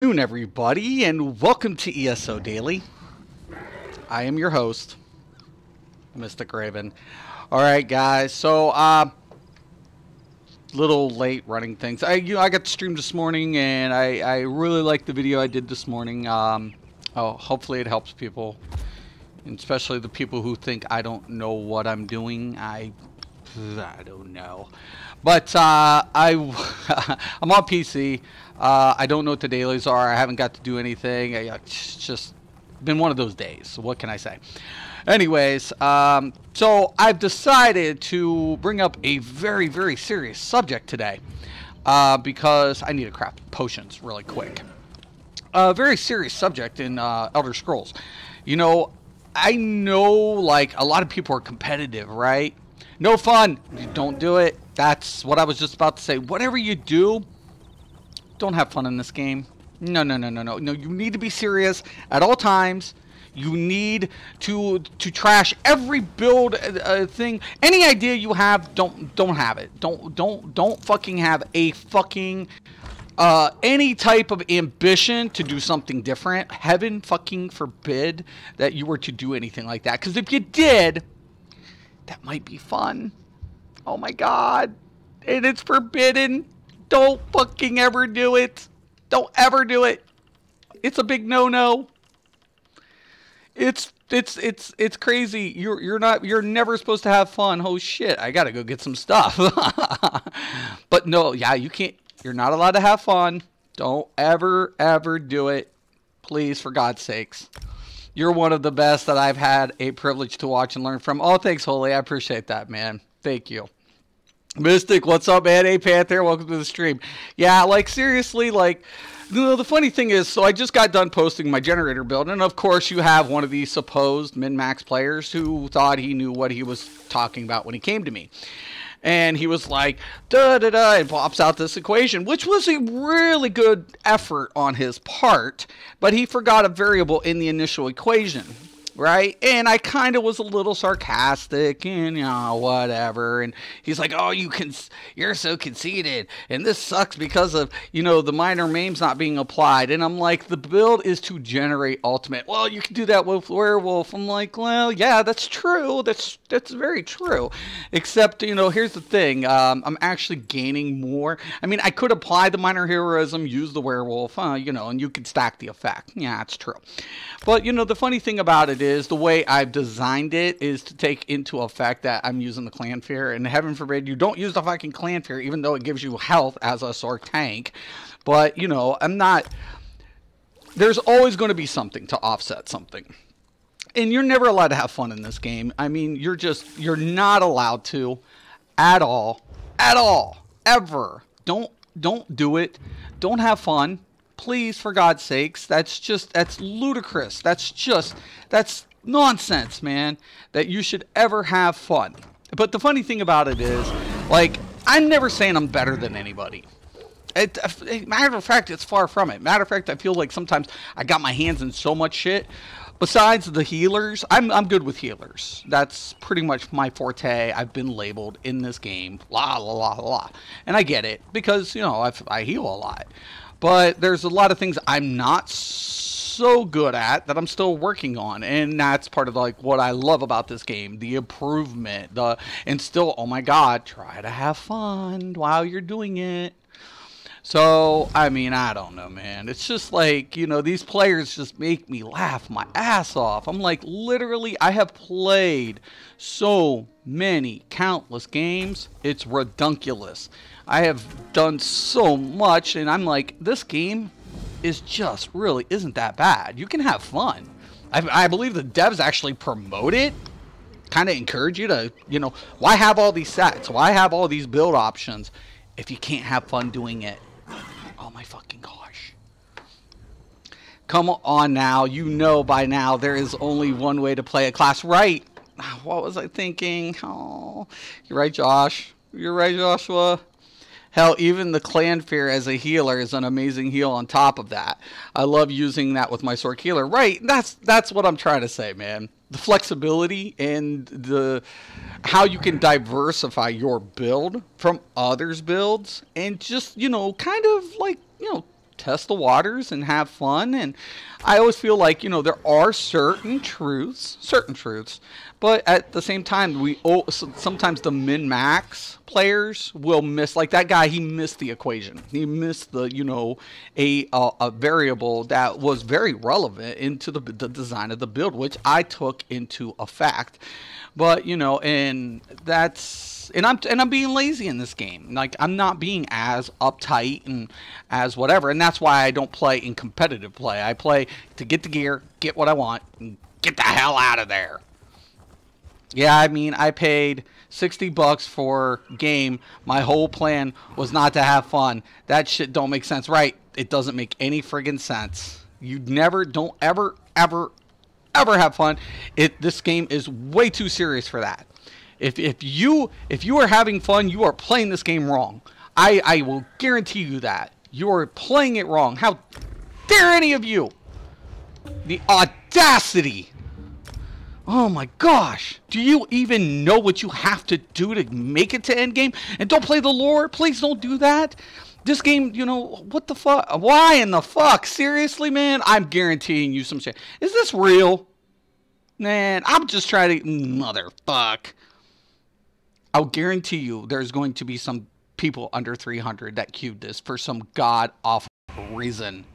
Afternoon, everybody, and welcome to ESO Daily. I am your host, Mystic Raven. All right, guys. So, little late running things. I got to stream this morning, and I really liked the video I did this morning. Hopefully it helps people, and especially the people who think I don't know what I'm doing. I don't know. But I'm on PC. I don't know what the dailies are. I haven't got to do anything. It's just been one of those days. So what can I say? Anyways, so I've decided to bring up a very, very serious subject today because I need to craft potions really quick. A very serious subject in Elder Scrolls. You know, I know like a lot of people are competitive, right? No fun. You don't do it. That's what I was just about to say. Whatever you do, don't have fun in this game. No. You need to be serious at all times. You need to trash every build thing. Any idea you have, don't have it. Don't fucking have a fucking any type of ambition to do something different. Heaven fucking forbid that you were to do anything like that. Because if you did, that might be fun. Oh my god. And it's forbidden. Don't fucking ever do it. Don't ever do it. It's a big no-no. It's crazy. You're never supposed to have fun. Oh shit, I gotta go get some stuff. But no, yeah, you can't. You're not allowed to have fun. Don't ever do it. Please, for God's sakes. You're one of the best that I've had a privilege to watch and learn from. Oh, thanks, Holy. I appreciate that, man. Thank you. Mystic, what's up, man? Hey, Panther, welcome to the stream. Yeah, like, seriously, like, you know, the funny thing is, so I just got done posting my generator build, and of course you have one of these supposed min-max players who thought he knew what he was talking about when he came to me. And he was like, da-da-da, and pops out this equation, which was a really good effort on his part, but he forgot a variable in the initial equation, right? And I kind of was a little sarcastic and, you know, whatever. And he's like, oh, you're so conceited, and this sucks because of, you know, the minor maim's not being applied. And I'm like, the build is to generate ultimate. Well, you can do that with werewolf. I'm like, well, yeah, that's true. That's very true. Except, you know, here's the thing. I'm actually gaining more. I mean, I could apply the minor heroism, use the werewolf, you know, and you could stack the effect. Yeah, it's true. But, you know, the funny thing about it is the way I've designed it is to take into effect that I'm using the clan fear, and heaven forbid you don't use the fucking clan fear, even though it gives you health as a Sorc tank. But, you know, there's always going to be something to offset something. And you're never allowed to have fun in this game. I mean, you're not allowed to at all, ever. Don't do it. Don't have fun. Please, for God's sakes. That's ludicrous. That's nonsense, man, that you should ever have fun. But the funny thing about it is, like, I'm never saying I'm better than anybody. Matter of fact, it's far from it. Matter of fact, I feel like sometimes I got my hands in so much shit. Besides the healers, I'm good with healers. That's pretty much my forte. I've been labeled in this game, la la la la, and I get it because, you know, I heal a lot. But there's a lot of things I'm not so good at that I'm still working on, and that's part of like what I love about this game, the improvement, and still, oh my god, try to have fun while you're doing it. So, I mean, I don't know, man. It's just like, you know, these players just make me laugh my ass off. I'm like, literally, I have played so many, countless games. It's redunculous. I have done so much, and I'm like, this game is just really isn't that bad. You can have fun. I believe the devs actually promote it, kind of encourage you to, you know, why have all these sets? Why have all these build options if you can't have fun doing it? Oh my fucking gosh. Come on now. You know by now there is only one way to play a class. Right. What was I thinking? Oh, you're right, Josh. You're right, Joshua. Hell, even the clan fear as a healer is an amazing heal on top of that. I love using that with my Sorc healer. Right, that's what I'm trying to say, man. The flexibility and how you can diversify your build from others' builds and just, you know, kind of like, you know, test the waters and have fun. And I always feel like, you know, there are certain truths, but at the same time, sometimes the min-max players will miss, like that guy, he missed the equation. He missed the, you know, a variable that was very relevant into the design of the build, which I took into effect. But, you know, and that's, and I'm being lazy in this game. Like, I'm not being as uptight and as whatever, and that's why I don't play in competitive play. I play to get the gear, get what I want, and get the hell out of there. Yeah, I mean, I paid $60 for game. My whole plan was not to have fun. That shit don't make sense, right? It doesn't make any friggin' sense. You never, don't ever have fun. This game is way too serious for that. If you are having fun, you are playing this game wrong. I will guarantee you that. You are playing it wrong. How dare any of you? The audacity. Oh my gosh. Do you even know what you have to do to make it to endgame? And don't play the lore. Please don't do that. This game, you know, what the fuck? Why in the fuck? Seriously, man? I'm guaranteeing you some shit. Is this real? Man, I'm just trying to... Motherfuck. I'll guarantee you there's going to be some people under 300 that queued this for some god-awful reason.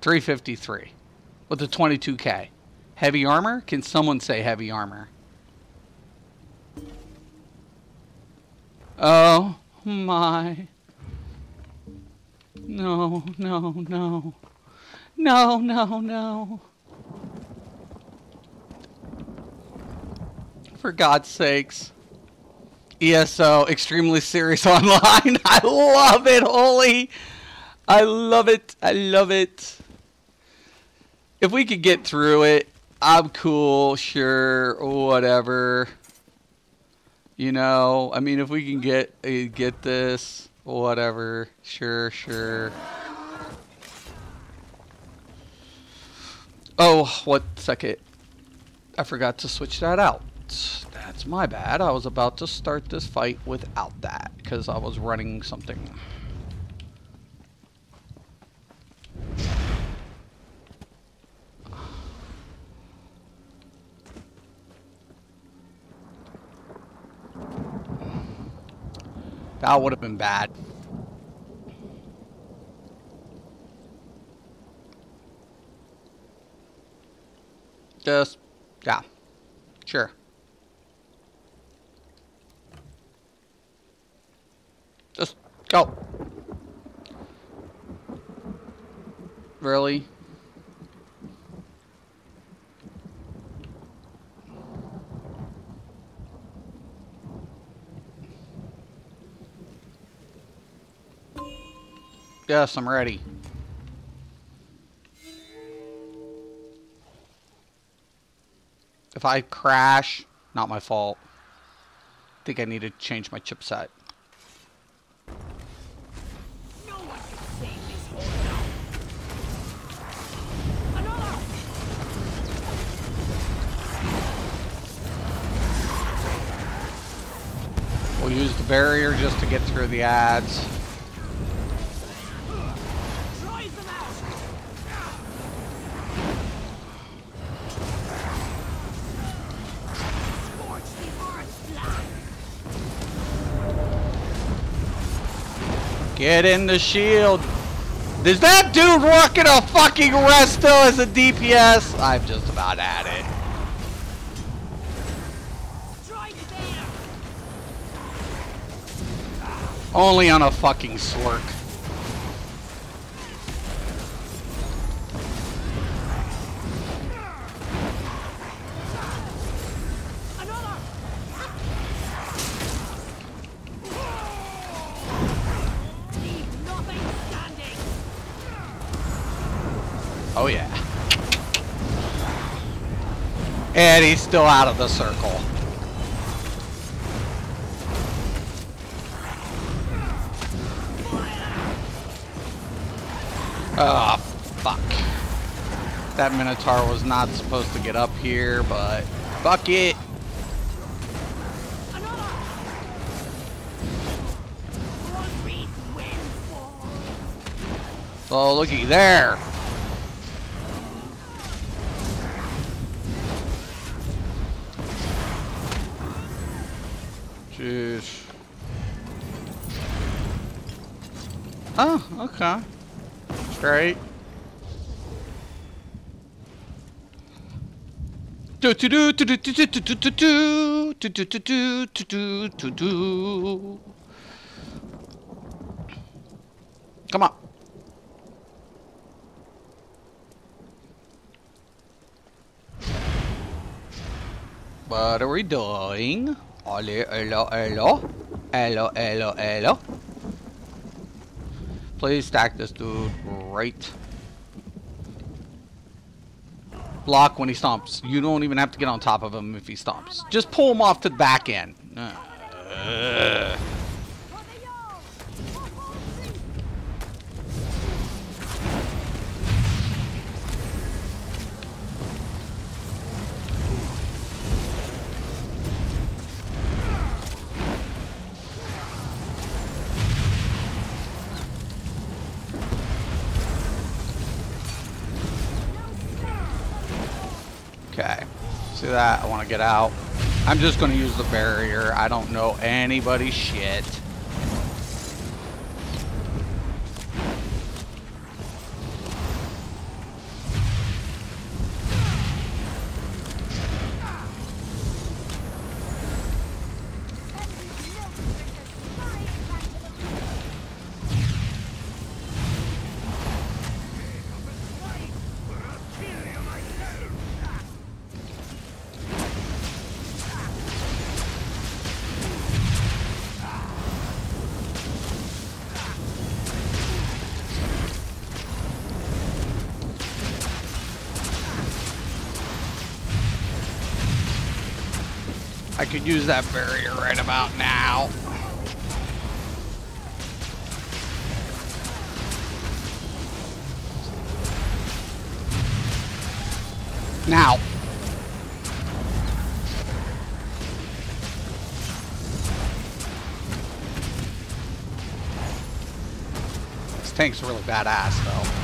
353. With the 22K. Heavy armor? Can someone say heavy armor? Oh my. No, no, no. No, no, no. For God's sakes. ESO, extremely serious online. I love it, holy. I love it. I love it. If we could get through it, I'm cool, sure, whatever. You know, I mean, if we can get this, whatever, sure. Oh, what second? I forgot to switch that out. That's my bad. I was about to start this fight without that because I was running something. That would have been bad. Just, yeah, sure. Just go. Really? Yes, I'm ready. If I crash, not my fault. I think I need to change my chipset. No one can save this whole Another! We'll use the barrier just to get through the ads. Get in the shield. Is that dude rocking a fucking Resto as a DPS? I'm just about at it. Only on a fucking slurk. Oh yeah. And he's still out of the circle. Oh, fuck. That Minotaur was not supposed to get up here, but fuck it. Oh, looky there. Jeez. Oh, okay. Straight. Do do do do do do do do do do do do do do do do. Come on. What are we doing? Hello, hello, hello. Hello, hello, hello. Please stack this dude right. Block when he stomps. You don't even have to get on top of him if he stomps. Just pull him off to the back end. Okay, see that? I want to get out. I'm just going to use the barrier. I don't know anybody's shit. I could use that barrier right about now. Now. This tank's really badass, though.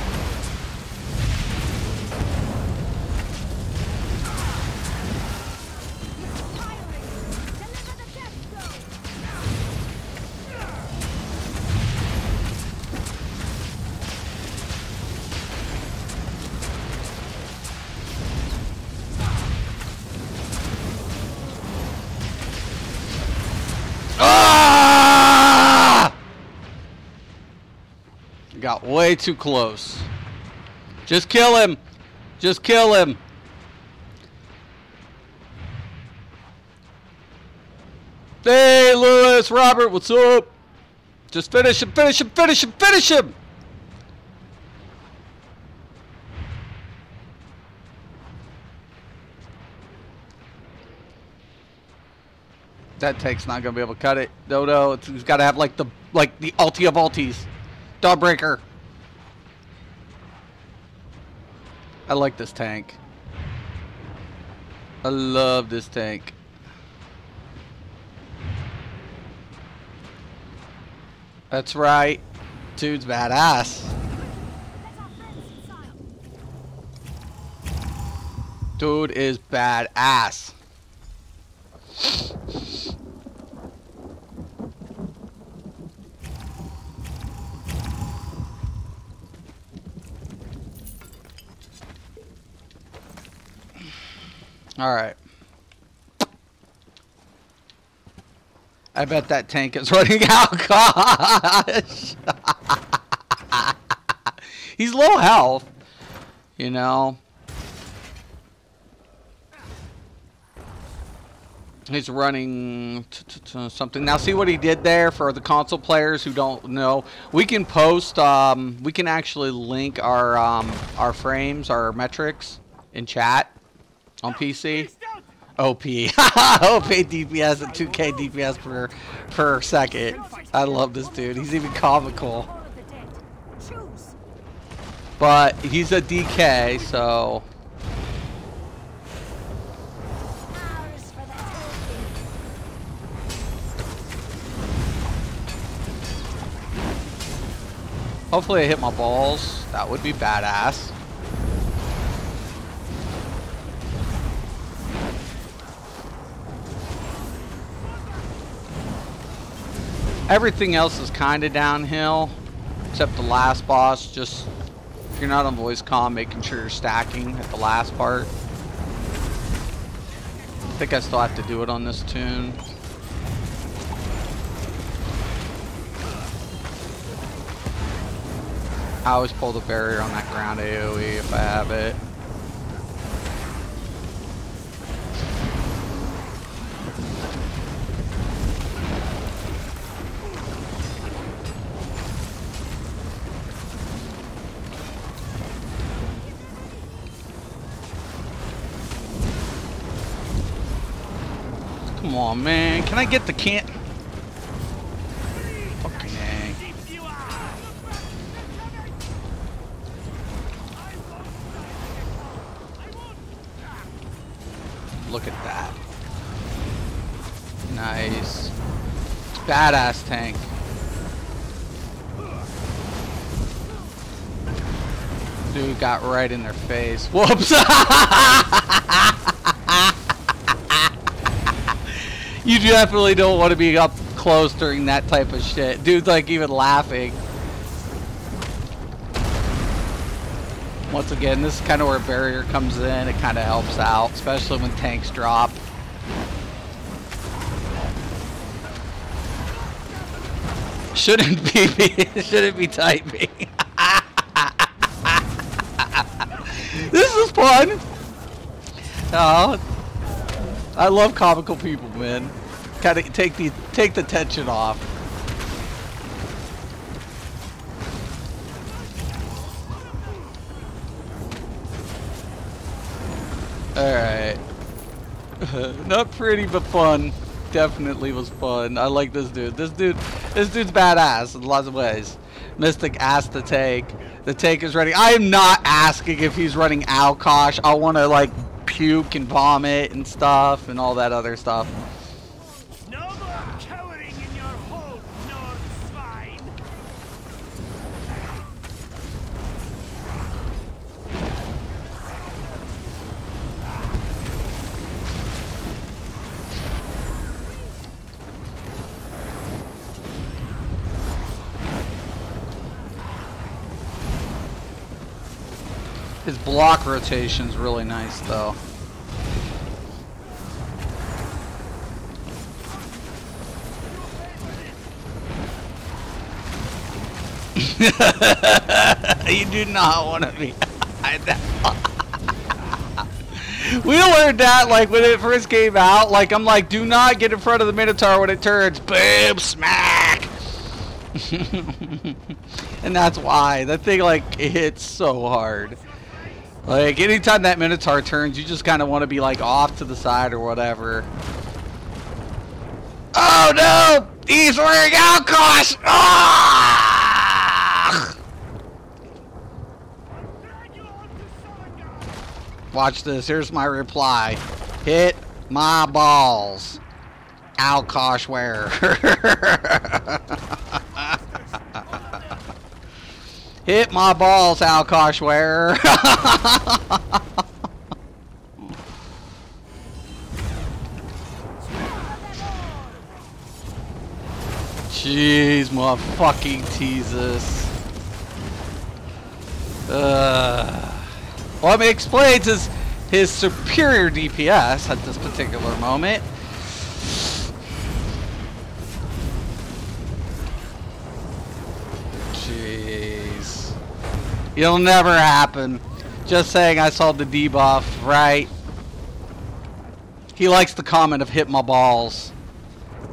Got way too close. Just kill him. Just kill him. Hey, Lewis, Robert, what's up? Just finish him, finish him, finish him, finish him. That tank's not gonna be able to cut it. No, it's got to have like the ulti of ultis. Dawnbreaker. I like this tank. I love this tank. That's right. Dude's badass. Dude is badass. All right. I bet that tank is running out. Gosh. He's low health, you know. He's running something. Now see what he did there for the console players who don't know. We can post, we can actually link our frames, our metrics in chat. On PC, OP, OP DPS and 2K DPS per second. I love this dude. He's even comical. But he's a DK, so. Hopefully I hit my balls. That would be badass. Everything else is kind of downhill, except the last boss. Just, if you're not on voice comm, making sure you're stacking at the last part. I think I still have to do it on this tune. I always pull the barrier on that ground AoE if I have it. Come on, man. Can I get the can? Fucking A. Look at that. Nice. Badass tank. Dude got right in their face. Whoops! You definitely don't want to be up close during that type of shit. Dude's like even laughing. Once again, this is kind of where barrier comes in. It kind of helps out, especially when tanks drop. Shouldn't be typing. This is fun. Oh, I love comical people, man. Kind of take the tension off. Alright. Not pretty, but fun. Definitely was fun. I like this dude. This dude's badass in lots of ways. Mystic asked the tank. The tank is ready. I am not asking if he's running Alkosh. I want to like puke and vomit and stuff and all that other stuff. No more cowering in your hole, Nord swine. His block rotation's really nice though. You do not want to be. We learned that like when it first came out. Like I'm like, do not get in front of the Minotaur when it turns. Boom, smack. And that's why that thing like it hits so hard. Like anytime that Minotaur turns, you just kind of want to be like off to the side or whatever. Oh no! He's wearing Alkosh! Ah! Watch this. Here's my reply. Hit my balls, Alkosh wearer. Hit my balls, Alkosh wearer. Jeez, my fucking Jesus. What it explains is his superior DPS at this particular moment. Jeez. It'll never happen. Just saying I saw the debuff, right? He likes the comment of hit my balls.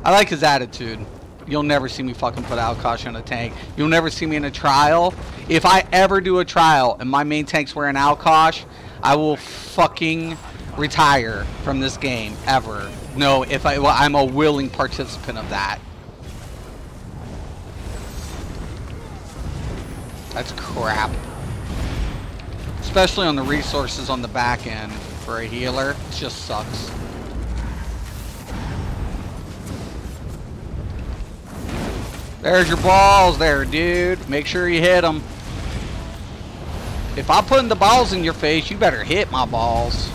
I like his attitude. You'll never see me fucking put Alkosh on a tank. You'll never see me in a trial. If I ever do a trial and my main tank's wearing Alkosh, I will fucking retire from this game ever. No, if I'm a willing participant of that. That's crap. Especially on the resources on the back end for a healer. It just sucks. There's your balls there, dude. Make sure you hit them. If I'm putting the balls in your face, you better hit my balls.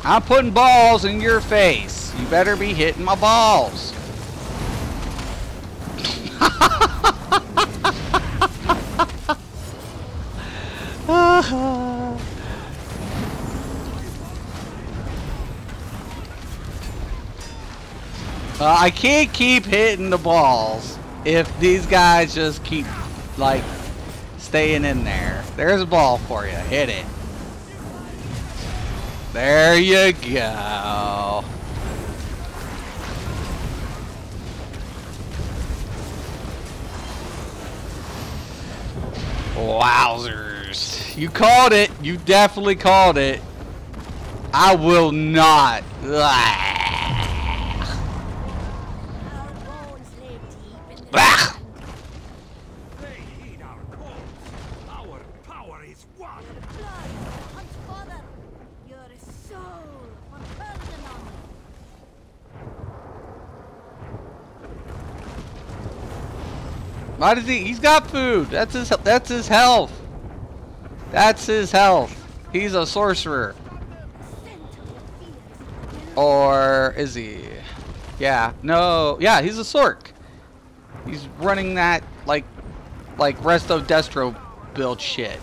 I'm putting balls in your face. You better be hitting my balls. I can't keep hitting the balls if these guys just keep, like, staying in there. There's a ball for you. Hit it. There you go. Wowzers. You called it. You definitely called it. I will not. Bah! They heed our calls. Our power is one. Your soul for Ferdinand. Why does he's got food. That's his health. That's his health. He's a sorcerer. Or is he? Yeah. No. Yeah, he's a sorc. He's running that like Resto Destro build shit.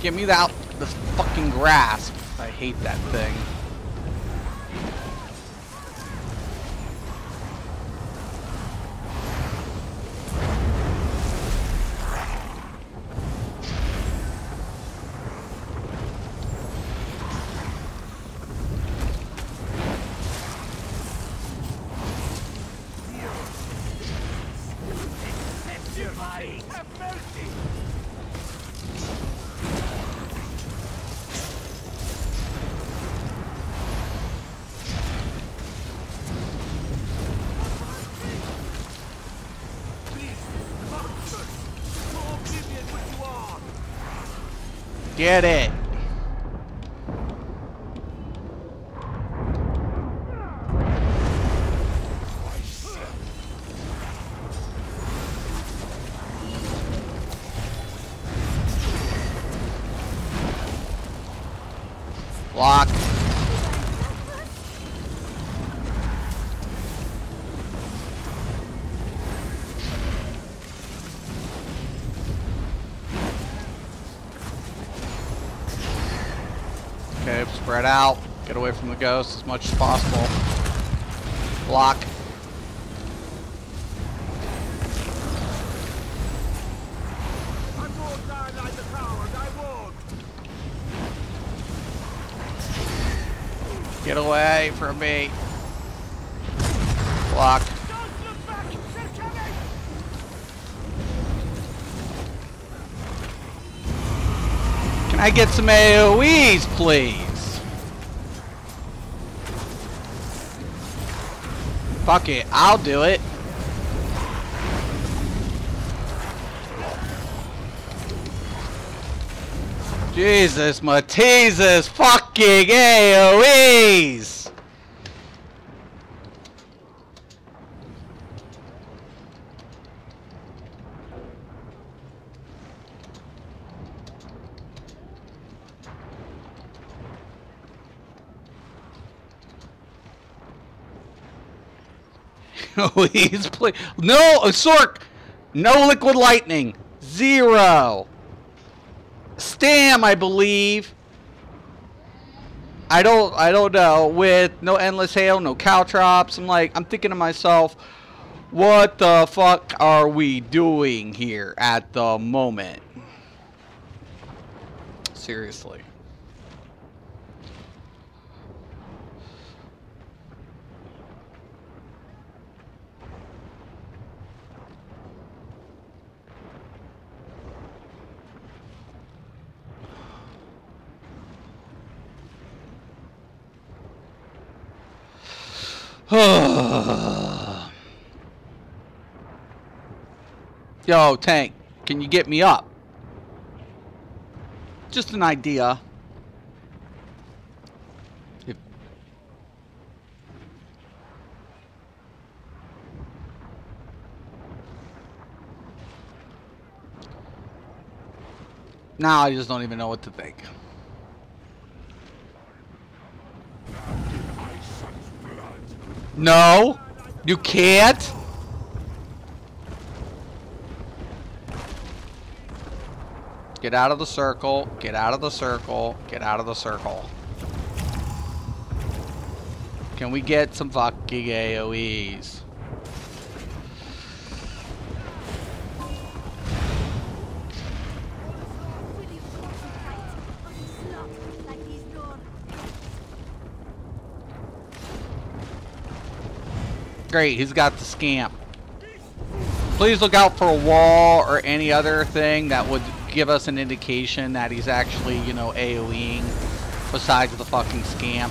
Give me that the fucking grasp. I hate that thing. Have mercy. Get it. Block. Okay, spread out. Get away from the ghost as much as possible. Block. I won't die like the coward. I won't. Get away from me. Block. Don't look back. They're coming. Can I get some AoEs, please? Fuck it, I'll do it. Jesus, Mateez's fucking AoEs! He's no, a Sorc! No liquid lightning! 0! Stam, I believe. I don't know. With no endless hail, no caltrops. I'm thinking to myself, what the fuck are we doing here at the moment? Seriously. Yo, tank, can you get me up? Just an idea. If now I just don't even know what to think. No, you can't. Get out of the circle. Get out of the circle. Get out of the circle. Can we get some fucking AoEs? Great, he's got the scamp. Please look out for a wall or any other thing that would give us an indication that he's actually, you know, AoEing besides the fucking scamp.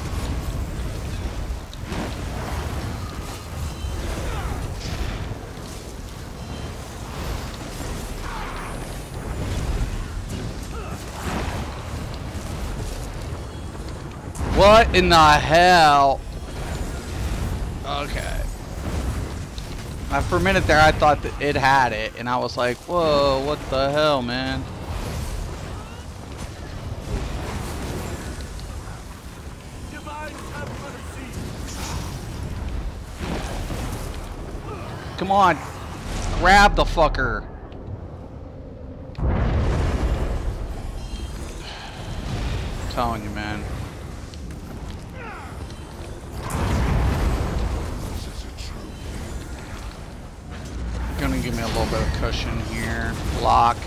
What in the hell? Okay. For a minute there, I thought that it had it, and I was like, whoa, what the hell, man? Come on. Grab the fucker. I'm telling you, man. Gonna give me a little bit of cushion here. Block.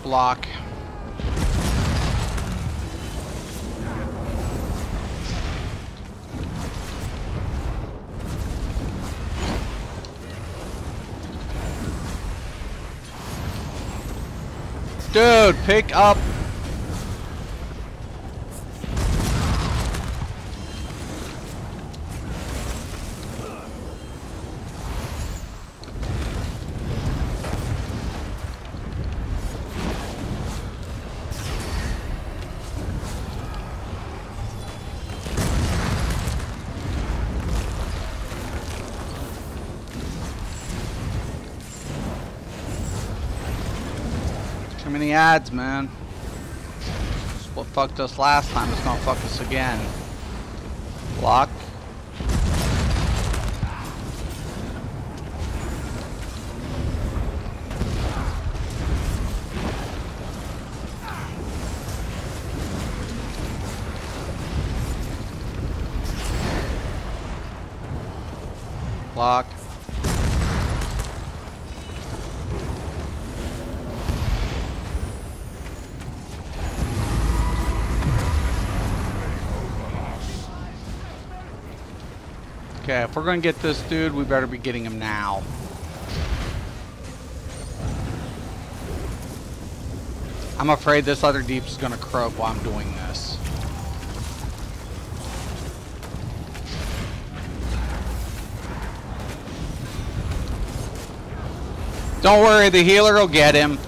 Block. Dude, pick up. Too many ads, man. It's what fucked us last time. It's gonna fuck us again. Block. Block. Okay, if we're gonna get this dude, we better be getting him now. I'm afraid this other deep is gonna croak while I'm doing this. Don't worry, the healer will get him.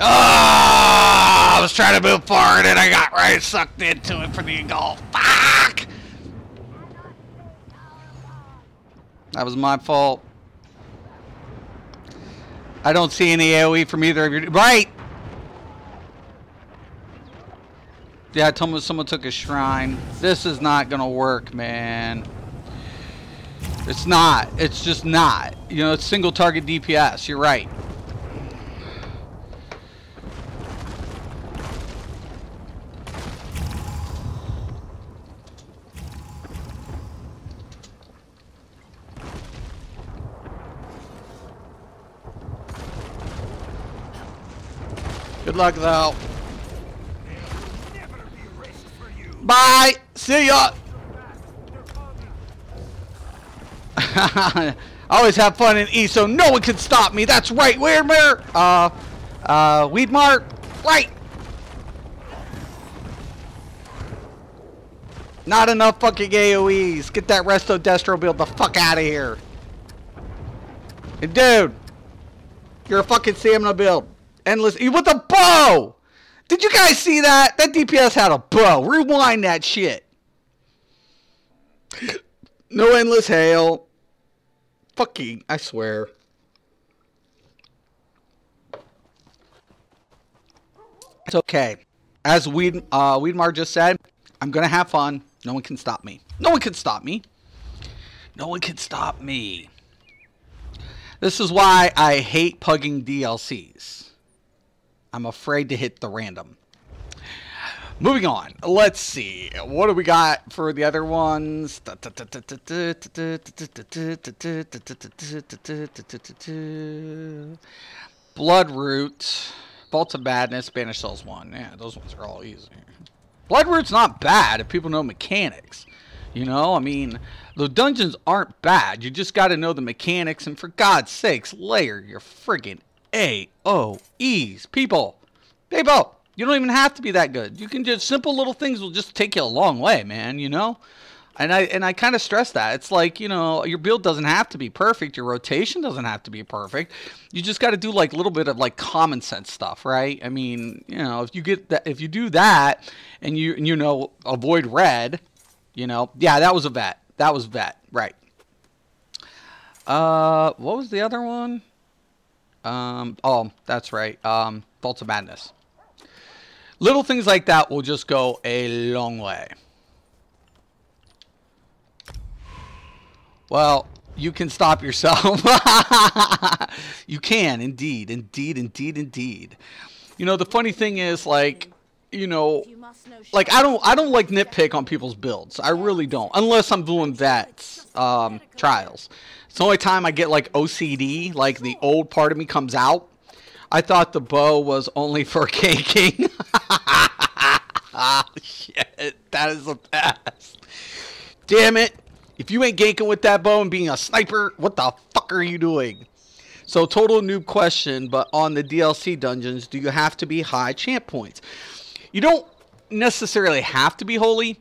I was trying to move forward and I got right sucked into it for the goal. Fuck! That was my fault. I don't see any AoE from either of you. Right! Yeah, I told me someone took a shrine. This is not gonna work, man. It's not. It's just not. You know, it's single target DPS. You're right. Good luck, though. Never be rest for you. Bye. See ya. I always have fun in ESO. No one can stop me. That's right. Where? Weedmart. Right. Not enough fucking AoEs. Get that Resto Destro build the fuck out of here. And dude, you're a fucking stamina build. Endless. With a bow. Did you guys see that? That DPS had a bow. Rewind that shit. No endless hail. Fucking, I swear. It's okay. As Weedmar just said, I'm gonna have fun. No one can stop me. No one can stop me. No one can stop me. This is why I hate pugging DLCs. I'm afraid to hit the random. Moving on. Let's see. What do we got for the other ones? Bloodroot. Vault of Madness. Banish Souls 1. Yeah, those ones are all easy. Bloodroot's not bad if people know mechanics. You know, I mean, the dungeons aren't bad. You just got to know the mechanics. And for God's sakes, layer your friggin' AOEs. People. You don't even have to be that good. You can just, simple little things will just take you a long way, man, you know? And I kind of stress that. It's like, you know, your build doesn't have to be perfect. Your rotation doesn't have to be perfect. You just got to do like a little bit of like common sense stuff, right? I mean, you know, if you get that, if you do that and you know, avoid red, you know, yeah, that was a vet. That was vet, right. What was the other one? Oh, that's right. Vault of Madness. Little things like that will just go a long way. Well, you can stop yourself. You can, indeed. You know, the funny thing is, like, you know, like I don't like nitpick on people's builds. I really don't, unless I'm doing vets trials. It's the only time I get like OCD, like the old part of me comes out. I thought the bow was only for caking. Shit, that is the best. Damn it. If you ain't ganking with that bow and being a sniper, what the fuck are you doing? So, total noob question, but on the DLC dungeons, do you have to be high champ points? You don't necessarily have to be holy,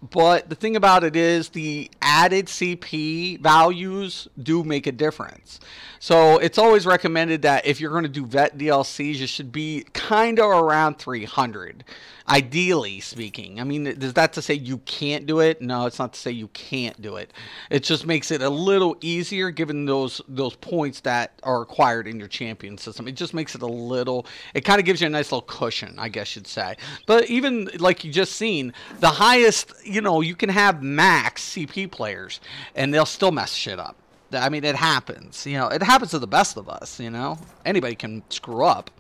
but the thing about it is the added CP values do make a difference. So it's always recommended that if you're going to do vet DLCs, you should be kind of around 300, ideally speaking. I mean, is that to say you can't do it? No, it's not to say you can't do it. It just makes it a little easier given those points that are required in your champion system. It just makes it a little, it kind of gives you a nice little cushion, I guess you'd say. But even like you just seen, the highest, you know, you can have max CP players and they'll still mess shit up. I mean, it happens. You know, it happens to the best of us, you know. Anybody can screw up.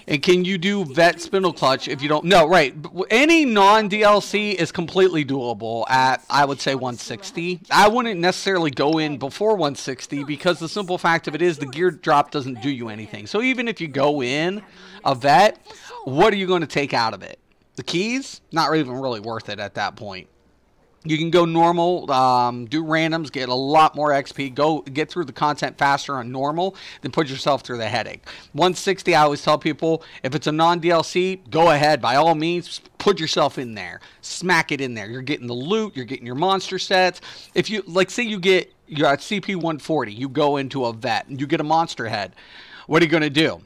And can you do vet spindle clutch if you don't? No, right. Any non-DLC is completely doable at, I would say, 160. I wouldn't necessarily go in before 160 because the simple fact of it is the gear drop doesn't do you anything. So even if you go in a vet, what are you going to take out of it? The keys? Not even really worth it at that point. You can go normal, do randoms, get a lot more XP, go get through the content faster on normal, than put yourself through the headache. 160, I always tell people, if it's a non-DLC, go ahead, by all means, put yourself in there. Smack it in there. You're getting the loot, you're getting your monster sets. If you, like, say you're at CP 140, you go into a vet, and you get a monster head. What are you going to do?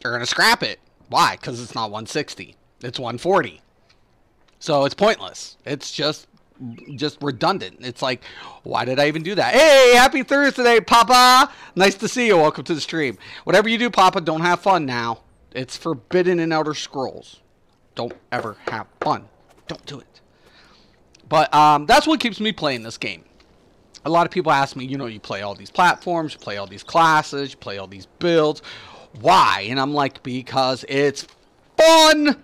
You're going to scrap it. Why? Because it's not 160. It's 140. So it's pointless. It's just redundant. It's like, why did I even do that? Hey, happy Thursday, Papa. Nice to see you. Welcome to the stream. Whatever you do, Papa, don't have fun now. It's forbidden in Elder Scrolls. Don't ever have fun. Don't do it. But that's what keeps me playing this game. A lot of people ask me, you know, you play all these platforms, you play all these classes, you play all these builds. Why? And I'm like, because it's fun.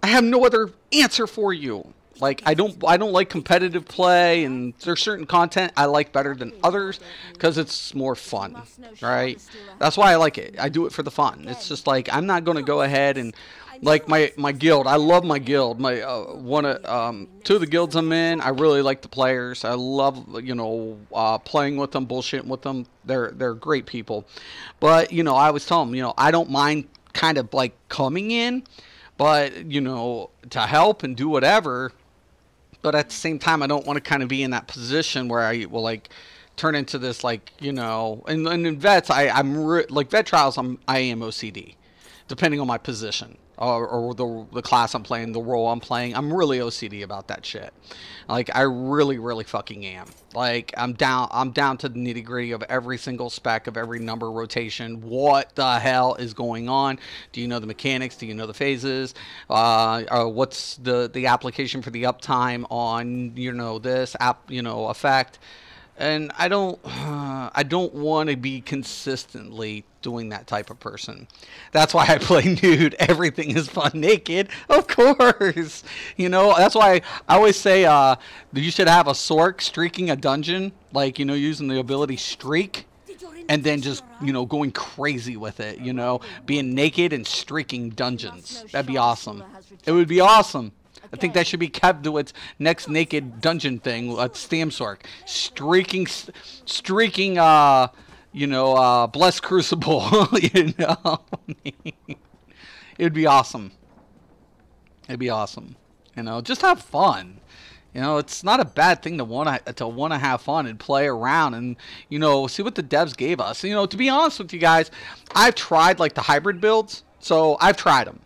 I have no other answer for you. Like I don't like competitive play, and there's certain content I like better than others because it's more fun, right? That's why I like it. I do it for the fun. It's just like I'm not going to go ahead and like my guild. I love my guild. My two of the guilds I'm in, I really like the players. I love, you know, playing with them, bullshitting with them. They're great people. But, you know, I always tell them, you know, I don't mind kind of like coming in, but, you know, to help and do whatever. But at the same time, I don't want to kind of be in that position where I will like turn into this, like, you know, and in vets, like vet trials, I am OCD, depending on my position or the class I'm playing, the role I'm playing. I'm really OCD about that shit. Like I really fucking am. Like I'm down to the nitty gritty of every single spec of every number rotation. What the hell is going on? Do you know the mechanics? Do you know the phases? What's the application for the uptime on, you know, this app, you know, effect? And I don't want to be consistently doing that type of person. That's why I play nude. Everything is fun naked, of course. You know, that's why I always say you should have a Sork streaking a dungeon, like, you know, using the ability streak, and then just, you know, going crazy with it, you know, being naked and streaking dungeons. That'd be awesome. It would be awesome. I think that should be kept to its next naked dungeon thing. Stamsork streaking, you know, Blessed Crucible. You know, it'd be awesome. It'd be awesome. You know, just have fun. You know, it's not a bad thing to want to have fun and play around and, you know, see what the devs gave us. You know, to be honest with you guys, I've tried like the hybrid builds, so I've tried them.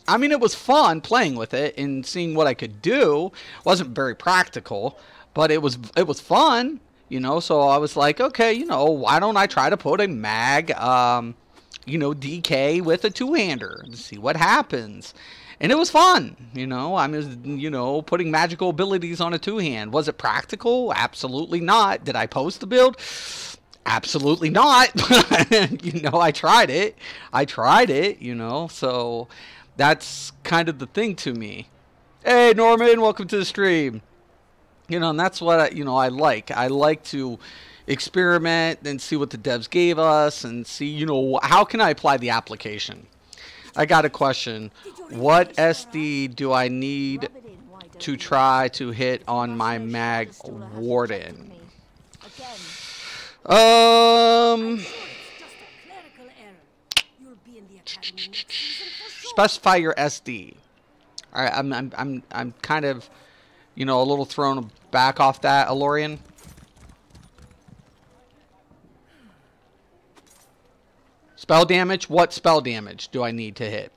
I mean, it was fun playing with it and seeing what I could do. It wasn't very practical, but it was fun, you know. So I was like, okay, you know, why don't I try to put a mag, you know, DK with a two-hander and see what happens. And it was fun, you know. I mean, you know, putting magical abilities on a two-hand. Was it practical? Absolutely not. Did I post the build? Absolutely not. You know, I tried it. You know, so that's kind of the thing to me. Hey, Norman, welcome to the stream. You know, and that's what I like. I like to experiment and see what the devs gave us and see, you know, how can I apply the application. I got a question. What SD do I need to try to hit on my mag warden? Specify your SD. All right, I'm kind of, you know, a little thrown back off that, Alorian. Spell damage. What spell damage do I need to hit?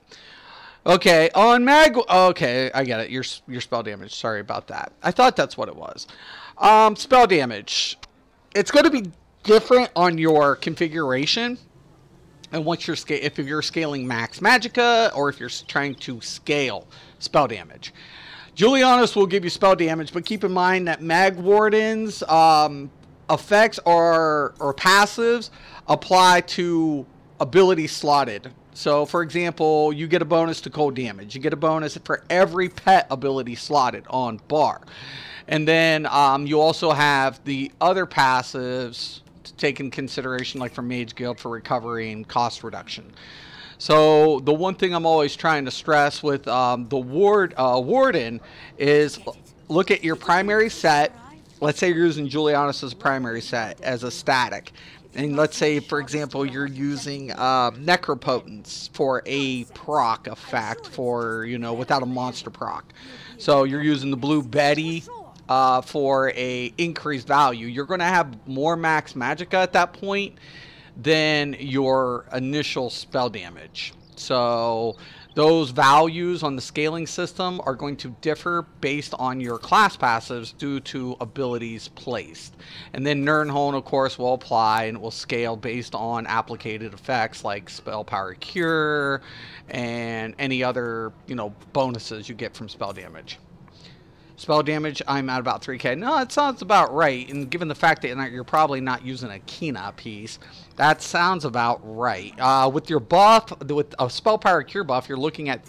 Okay, on mag. Okay, I get it. Your spell damage. Sorry about that. I thought that's what it was. Spell damage. It's going to be different on your configuration. And once you're if you're scaling max magicka or if you're trying to scale spell damage. Julianus will give you spell damage, but keep in mind that mag wardens effects or passives apply to ability slotted. So for example, you get a bonus to cold damage. You get a bonus for every pet ability slotted on bar. And then you also have the other passives to take in consideration, like for Mage Guild, for recovery and cost reduction. So the one thing I'm always trying to stress with the warden is look at your primary set. Let's say you're using Julianus as a primary set as a static. And let's say, for example, you're using Necropotence for a proc effect for, you know, without a monster proc. So you're using the Blue Betty for a increased value. You're going to have more max magicka at that point than your initial spell damage. So those values on the scaling system are going to differ based on your class passives due to abilities placed. And then Nirnholm, of course, will apply and will scale based on applicated effects like Spell Power Cure and any other, you know, bonuses you get from spell damage. Spell damage, I'm at about 3k. No, it sounds about right. And given the fact that you're probably not using a Kina piece, that sounds about right. With your buff, with a Spell Power Cure buff, you're looking at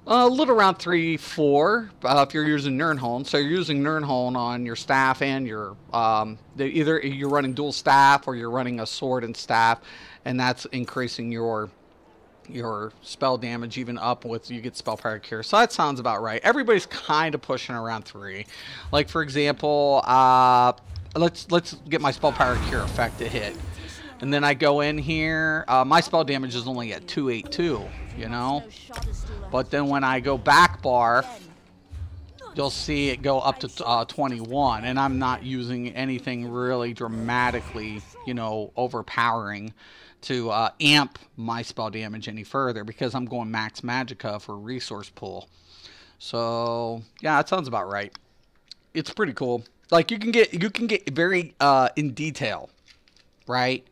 A little around 3, 4, if you're using Nirnholm. So you're using Nirnholm on your staff and your, either you're running dual staff or you're running a sword and staff, and that's increasing your spell damage even up with, you get spell power cure. So that sounds about right. Everybody's kind of pushing around 3. Like for example, let's get my spell power cure effect to hit. And then I go in here, my spell damage is only at 282, you know? But then when I go back bar, you'll see it go up to 21. And I'm not using anything really dramatically, you know, overpowering to amp my spell damage any further, because I'm going max magicka for resource pool. So, yeah, that sounds about right. It's pretty cool. Like, you can get very in detail, right?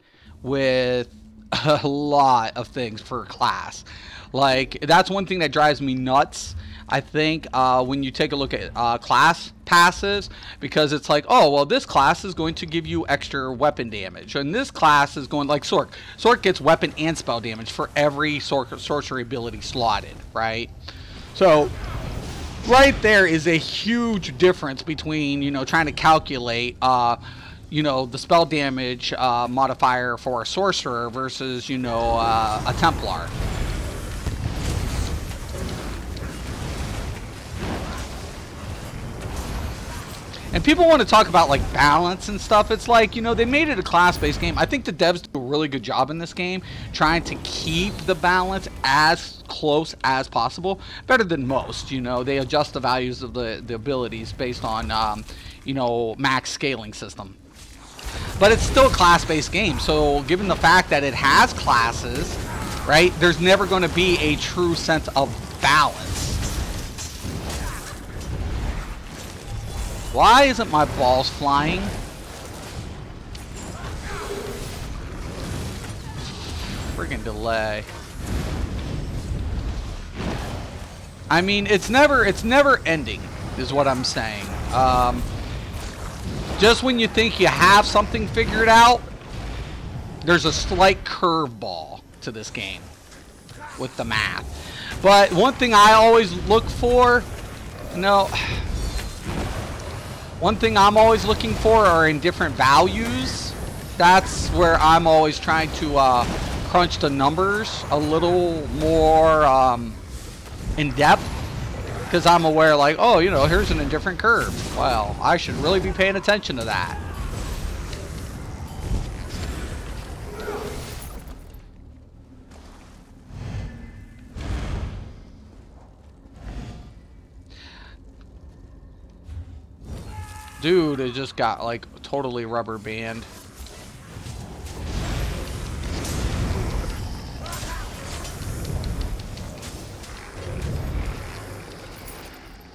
With a lot of things for a class. Like, that's one thing that drives me nuts, I think, when you take a look at class passives, because it's like, oh, well, this class is going to give you extra weapon damage, and this class is going, like Sork. Sork gets weapon and spell damage for every sorcery ability slotted, right? So, right there is a huge difference between, you know, trying to calculate, you know, the spell damage modifier for a sorcerer versus, you know, a Templar. And people want to talk about, like, balance and stuff. It's like, you know, they made it a class-based game. I think the devs do a really good job in this game trying to keep the balance as close as possible. Better than most, you know. They adjust the values of the abilities based on, you know, max scaling system. But it's still a class-based game. So given the fact that it has classes, right, there's never going to be a true sense of balance. Why isn't my balls flying? Friggin' delay. I mean, it's never ending, is what I'm saying. Just when you think you have something figured out, there's a slight curveball to this game with the math. But one thing I always look for, one thing I'm always looking for are in different values. That's where I'm always trying to crunch the numbers a little more in depth, because I'm aware, like, oh, you know, here's an indifferent curve. Well, I should really be paying attention to that. Dude, it just got, like, totally rubber band.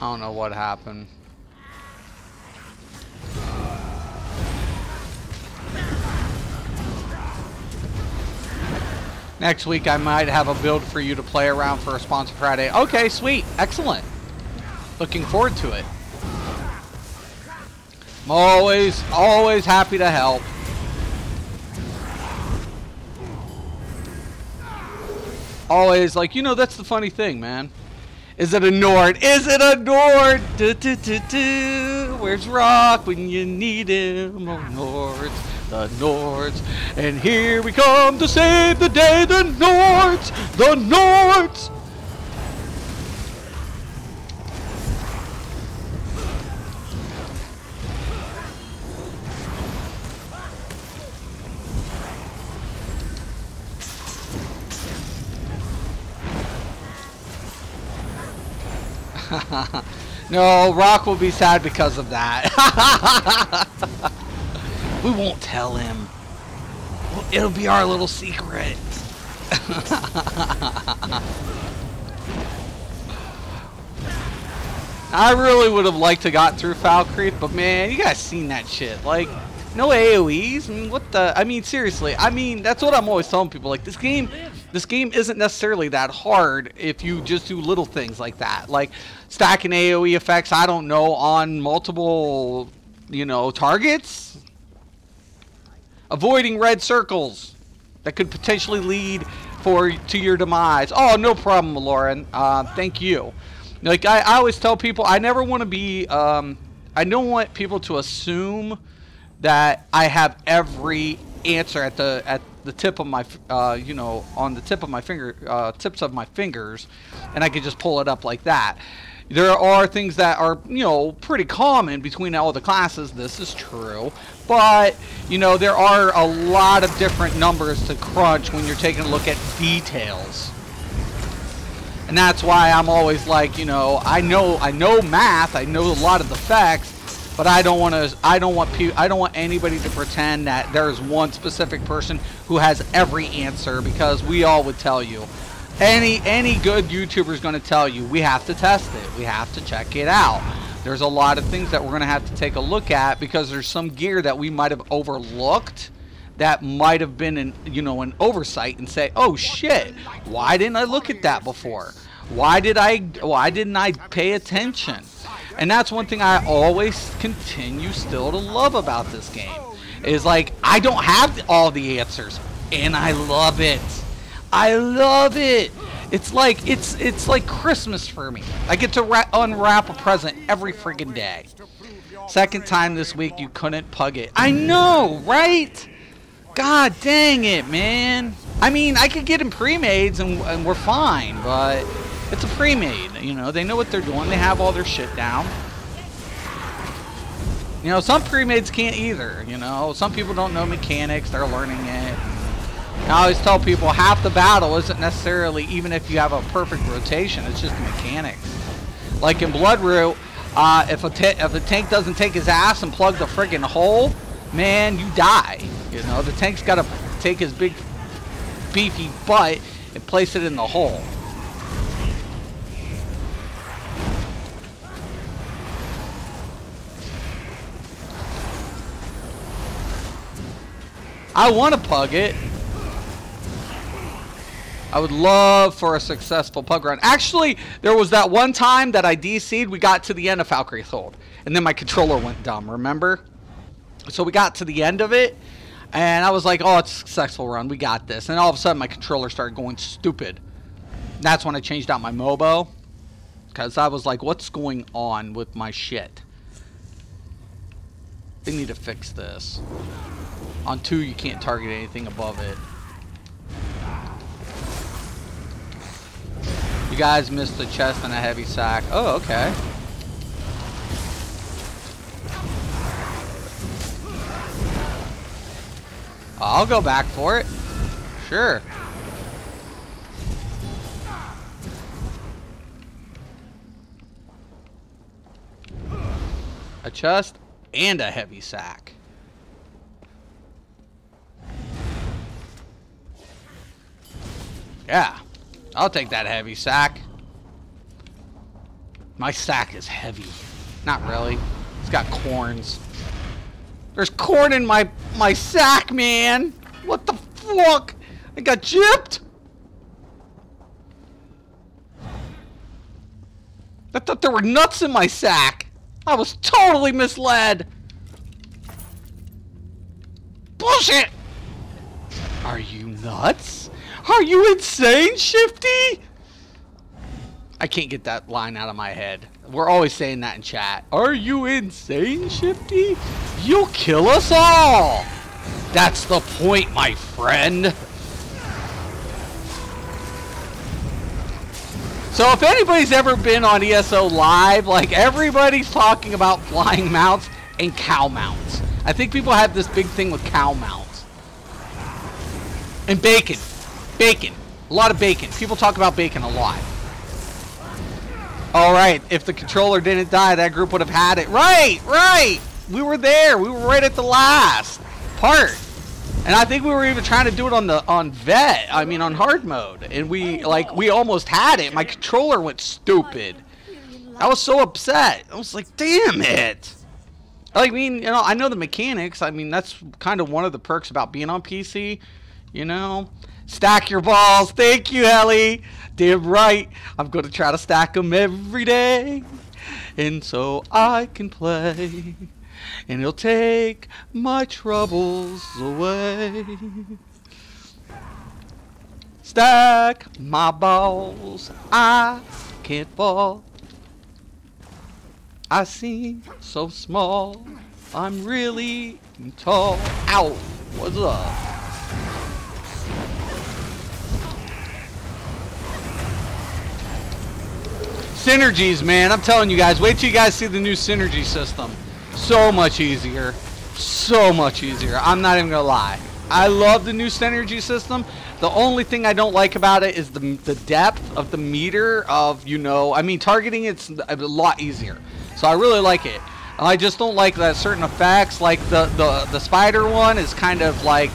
I don't know what happened. Next week I might have a build for you to play around for a Sponsor Friday. Okay, sweet. Excellent. Looking forward to it. I'm always happy to help. Always, like, you know, that's the funny thing, man. Is it a Nord? Is it a Nord? Do, do, do, do. Where's Rock when you need him? Oh, Nords, the Nords. And here we come to save the day, the Nords, the Nords. No, Rock will be sad because of that. We won't tell him. It'll be our little secret. I really would have liked to got through Foul Creek, but man, you guys seen that shit. Like, no AoEs? I mean, what the? I mean, seriously. I mean, that's what I'm always telling people. Like, this game isn't necessarily that hard if you just do little things like that. Like, stacking AoE effects, I don't know, on multiple, you know, targets. Avoiding red circles that could potentially lead to your demise. Oh, no problem, Lauren. Thank you. Like I always tell people, I never want to be. I don't want people to assume that I have every answer at the tip of my, you know, on the tip of my tips of my fingers, and I could just pull it up like that. There are things that are, you know, pretty common between all the classes. This is true. But, you know, there are a lot of different numbers to crunch when you're taking a look at details. And that's why I'm always like, you know, I know math, I know a lot of the facts, but I don't want anybody to pretend that there's one specific person who has every answer, because we all would tell you. Any good YouTuber is going to tell you, we have to test it. We have to check it out. There's a lot of things that we're going to have to take a look at, because there's some gear that we might have overlooked that might have been an oversight, and say, oh shit, why didn't I look at that before? Why didn't I pay attention? And that's one thing I always continue still to love about this game, is like, I don't have all the answers, and I love it. I love it. It's like Christmas for me. I get to unwrap a present every freaking day. Second time this week you couldn't pug it. I know, right? God dang it, man. I mean, I could get them pre-mades and we're fine, but it's a pre-made. You know, they know what they're doing. They have all their shit down. You know, some pre-mades can't either. You know, some people don't know mechanics. They're learning it. I always tell people, half the battle isn't necessarily even if you have a perfect rotation. It's just the mechanics. Like in Bloodroot, if a tank doesn't take his ass and plug the friggin' hole, man, you die. You know, the tank's got to take his big, beefy butt and place it in the hole. I want to pug it. I would love for a successful pug run. Actually, there was that one time that I DC'd. We got to the end of Valkyrie Hold, and then my controller went dumb, remember? So we got to the end of it, and I was like, oh, it's a successful run. We got this. And all of a sudden, my controller started going stupid. That's when I changed out my Mobo, because I was like, what's going on with my shit? They need to fix this. On 2, you can't target anything above it. You guys missed the chest and a heavy sack. Oh, okay. I'll go back for it. Sure. A chest and a heavy sack. Yeah. I'll take that heavy sack. My sack is heavy. Not really. It's got corns. There's corn in my sack, man. What the fuck? I got gypped? I thought there were nuts in my sack. I was totally misled. Bullshit! Are you nuts? Are you insane, Shifty? I can't get that line out of my head. We're always saying that in chat. Are you insane, Shifty? You'll kill us all. That's the point, my friend. So if anybody's ever been on ESO Live, like, everybody's talking about flying mounts and cow mounts. I think people have this big thing with cow mounts. And bacon. Bacon. A lot of bacon. People talk about bacon a lot. Alright, if the controller didn't die, that group would have had it. Right, right! We were there. We were right at the last part. And I think we were even trying to do it on vet. I mean, on hard mode. And we almost had it. My controller went stupid. I was so upset. I was like, damn it. I mean, you know, I know the mechanics. I mean, that's kind of one of the perks about being on PC. You know? Stack your balls. Thank you, Ellie. Damn right. I'm going to try to stack them every day. And so I can play. And it'll take my troubles away. Stack my balls, I can't fall. I seem so small, I'm really tall. Ow, what's up? Synergies, man, I'm telling you guys, wait till you guys see the new synergy system. So much easier. So much easier. I'm not even gonna lie. I love the new synergy system. The only thing I don't like about it is the depth of the meter of, you know, I mean, targeting it's a lot easier. So I really like it. I just don't like that certain effects, like the spider one is kind of like,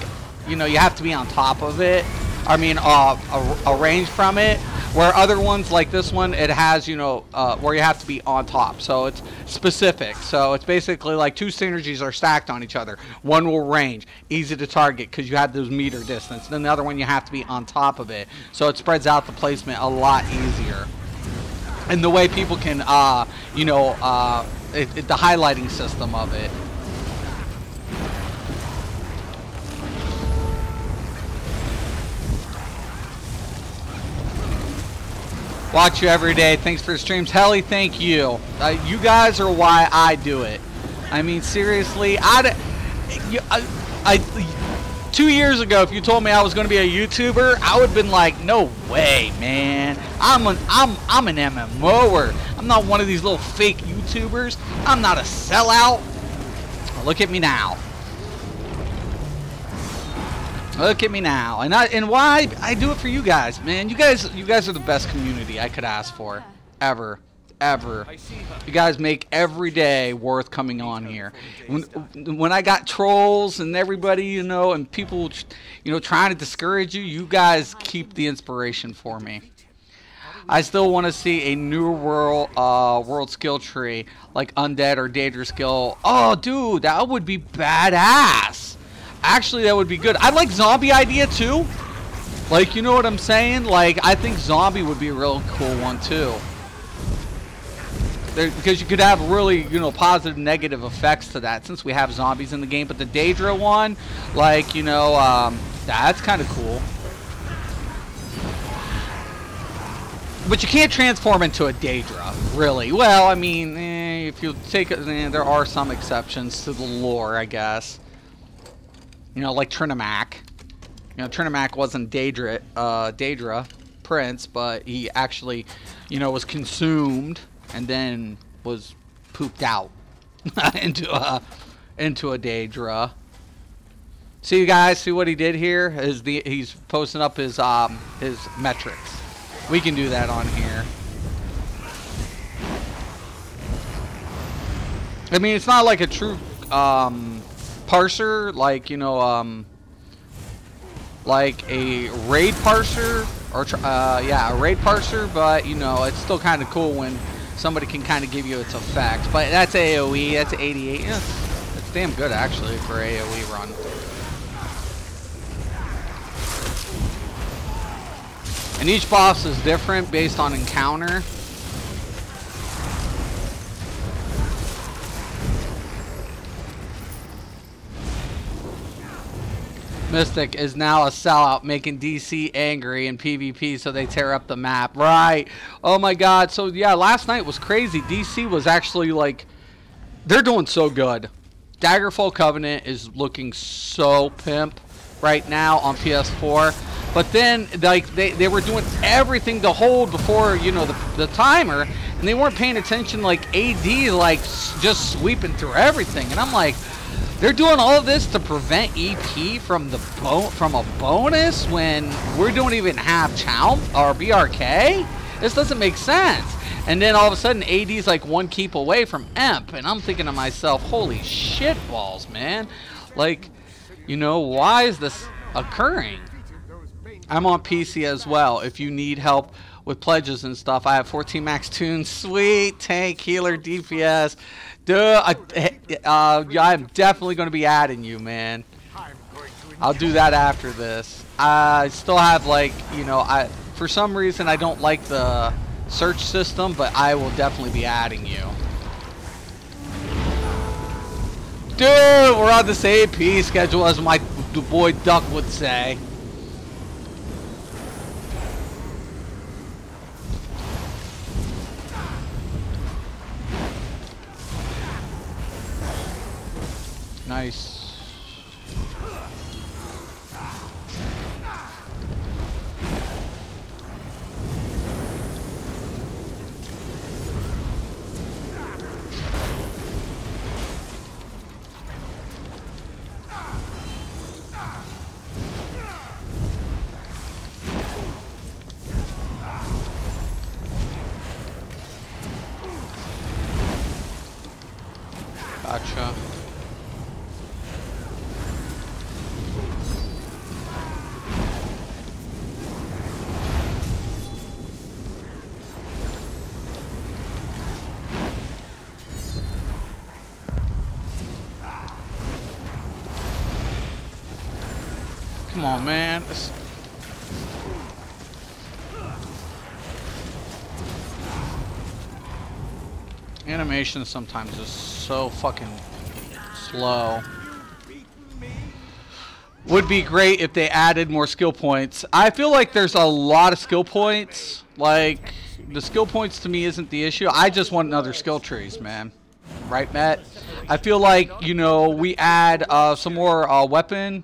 you know, you have to be on top of it. I mean, a range from it. Where other ones like this one, it has, you know, where you have to be on top. So it's specific. So it's basically like two synergies are stacked on each other. One will range, easy to target because you have those meter distance. Then the other one you have to be on top of it. So it spreads out the placement a lot easier. And the way people can, you know, the highlighting system of it. Watch you every day. Thanks for the streams. Helly, thank you. You guys are why I do it. I mean, seriously, 2 years ago, if you told me I was going to be a YouTuber, I would have been like, no way, man. I'm an MMOer. I'm not one of these little fake YouTubers. I'm not a sellout. Look at me now. Look at me now, and why I do it for you guys, man. You guys are the best community I could ask for, ever. You guys make every day worth coming on here. When I got trolls and everybody, you know, and people, you know, trying to discourage you, you guys keep the inspiration for me. I still want to see a new world skill tree like Undead or Daedra skill. Oh, dude, that would be badass. Actually, that would be good. I like zombie idea too. Like, you know what I'm saying? Like, I think zombie would be a real cool one too. Because you could have really, you know, positive, negative effects to that since we have zombies in the game. But the Daedra one, like, you know, that's kind of cool. But you can't transform into a Daedra, really. Well, I mean, if you take it, there are some exceptions to the lore, I guess. You know, like Trinimac. You know, Trinimac wasn't Daedra Prince, but he actually, you know, was consumed and then was pooped out into a Daedra. See, you guys, see what he did here? He's posting up his metrics. We can do that on here. I mean, it's not like a true parser, like, you know, like a raid parser, or yeah, a raid parser, but, you know, it's still kind of cool when somebody can kind of give you its effects. But that's AoE, that's 88. Yeah, that's damn good, actually, for AoE run. And each boss is different based on encounter. Mystic is now a sellout, making DC angry in PvP, so they tear up the map. Right. Oh my god. So yeah, last night was crazy. DC was actually like, they're doing so good. Daggerfall Covenant is looking so pimp right now on PS4. But then, like, they were doing everything to hold before, you know, the timer, and they weren't paying attention, like, AD, like, just sweeping through everything. And I'm like, they're doing all of this to prevent EP from a bonus when we don't even have Chow or BRK? This doesn't make sense. And then all of a sudden, AD's like one keep away from EMP, and I'm thinking to myself, holy shit balls, man. Like, you know, why is this occurring? I'm on PC as well. If you need help with pledges and stuff, I have 14 max tunes. Sweet tank, healer, DPS. Duh, I'm definitely going to be adding you, man. I'll do that after this. I still have, like, you know, for some reason I don't like the search system, but I will definitely be adding you. Dude, we're on this AP schedule, as my boy Duck would say. Nice. Gotcha. Come on, man. Animation sometimes is so fucking slow. Would be great if they added more skill points. I feel like there's a lot of skill points. Like, the skill points to me isn't the issue. I just want another skill trees, man. Right, Matt? I feel like, you know, we add some more weapon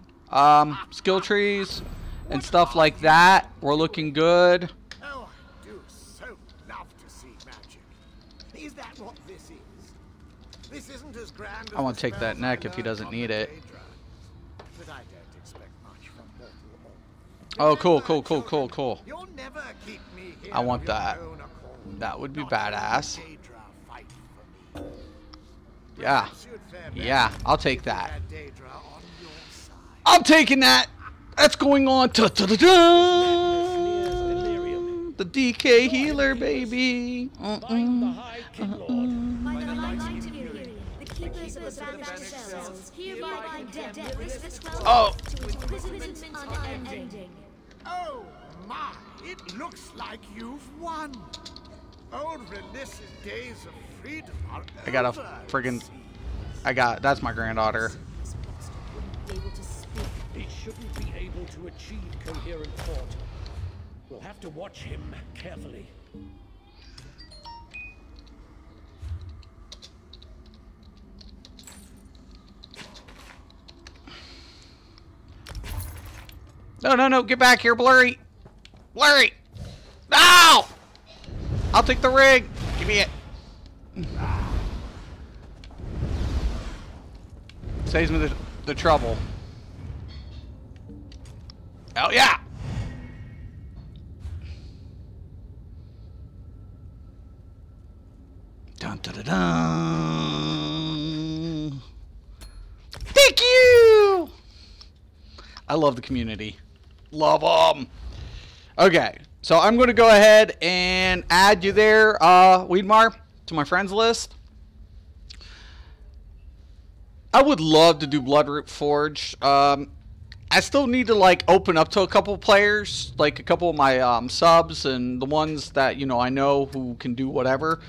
skill trees and stuff like that. We're looking good. Oh, I do so love to see magic. Is that what this is? This isn't as grand as I want to the take that spells neck I if he learned doesn't on need the it. Daedra. But I don't expect much from mortal Oh, cool, Remember, cool, cool, cool, children, cool. You'll never keep me here I want of your that. own accord. That would be Not badass. even Daedra fight for me. Yeah. Perhaps you'd fare better Yeah, I'll take if you that. had Daedra on your side. I'm taking that. That's going on. The DK healer, baby. Bind the High King Lord. By the light of Iridium, the keepers of the vanished cells hereby condemn this 12 Oh. to imprisonment unending. Oh my, it looks like you've won. Old Relis's days of freedom are I got a over, it friggin' seems. that's my granddaughter. This monster wouldn't be able to speak. He shouldn't be able to achieve coherent thought. We'll have to watch him carefully. No, get back here, Blurry. Blurry. No! I'll take the rig. Give me it. Saves me the trouble. Hell yeah! Dun dun dun dun. Thank you! I love the community. Love them. Okay, so I'm going to go ahead and add you there, Weedmar, to my friends list. I would love to do Bloodroot Forge. I still need to like open up to a couple players, like a couple of my subs and the ones that, you know, I know who can do whatever.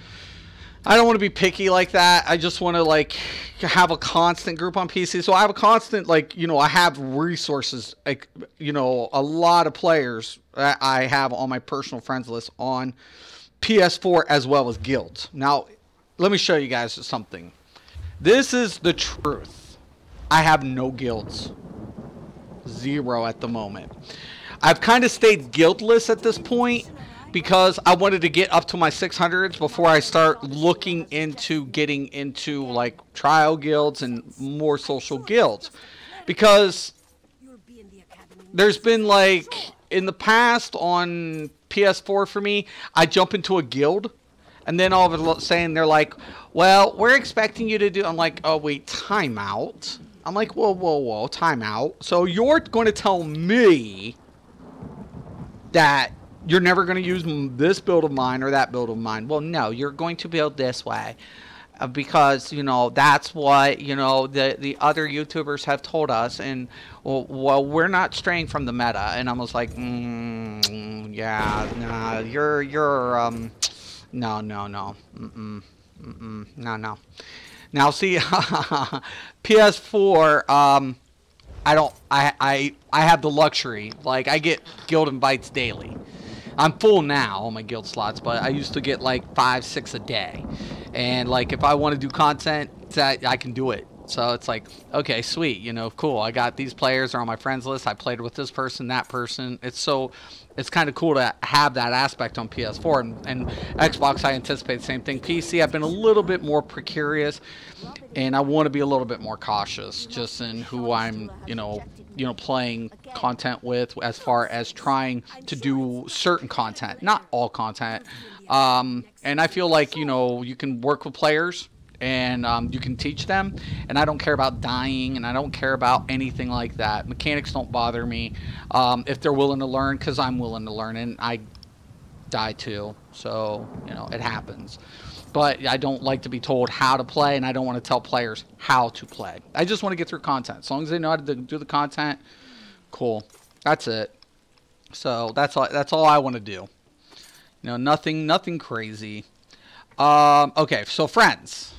I don't want to be picky like that. I just want to like have a constant group on PC. So I have a constant, like, you know, I have resources, like, you know, a lot of players that I have on my personal friends list on PS4 as well as guilds. Now, let me show you guys something. This is the truth. I have no guilds. 0 at the moment. I've kind of stayed guildless at this point because I wanted to get up to my 600s before I start looking into getting into like trial guilds and more social guilds. Because there's been like in the past on PS4 for me, I jump into a guild and then all of a sudden they're like, well, we're expecting you to do. I'm like, oh wait, timeout. I'm like, whoa, timeout. So you're going to tell me that you're never going to use this build of mine or that build of mine. Well, no, you're going to build this way. Because, you know, that's what, you know, the other YouTubers have told us. And, well, we're not straying from the meta. And I was like, yeah, nah, you're, no. No. Now, see, PS4, I have the luxury. Like, I get guild invites daily. I'm full now on my guild slots, but I used to get like 5, 6 a day. And like, if I want to do content, I can do it So it's like, okay, sweet, you know, cool. I got these players are on my friends list. I played with this person, that person. It's kind of cool to have that aspect on PS4 and Xbox. I anticipate the same thing. PC, I've been a little bit more precarious, and I want to be a little bit more cautious just in who I'm, playing content with, as far as trying to do certain content, not all content. And I feel like, you can work with players and you can teach them, and I don't care about dying, and I don't care about anything like that. Mechanics don't bother me if they're willing to learn, because I'm willing to learn, and I die too, so it happens. But I don't like to be told how to play, and I don't want to tell players how to play. I just want to get through content. As long as they know how to do the content, cool. That's it. So that's all I want to do. Nothing crazy. Okay, so friends,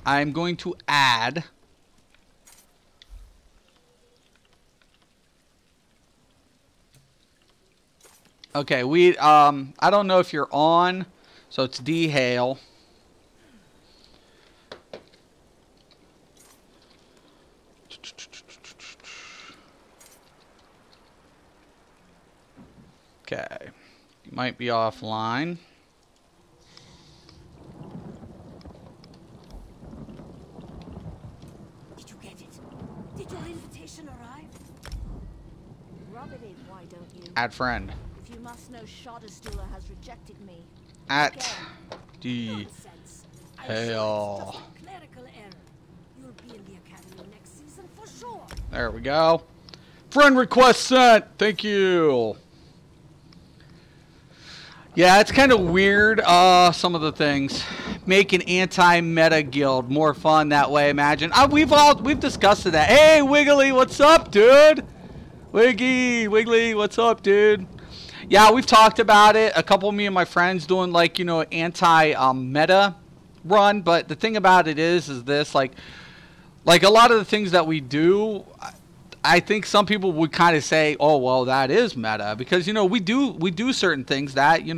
I'm going to add okay, I don't know if you're on, so it's D Hale. Okay, you might be offline. Did you get it? Did your invitation arrive? Rub it in, why don't you? Add friend. If you must know, Shadowstooler has rejected me. At D Nonsense. Hale. Clerical error. You'll be in the academy next season for sure. There we go. Friend request sent. Thank you. Yeah, it's kind of weird, some of the things. Make an anti-meta guild more fun that way, imagine. We've discussed that. Hey, Wiggly, what's up, dude? Wiggly, what's up, dude? Yeah, we've talked about it. A couple of me and my friends doing, like, anti-meta run. But the thing about it is this, like a lot of the things that we do, I think some people would kind of say, oh, well, that is meta, because, we do certain things that, a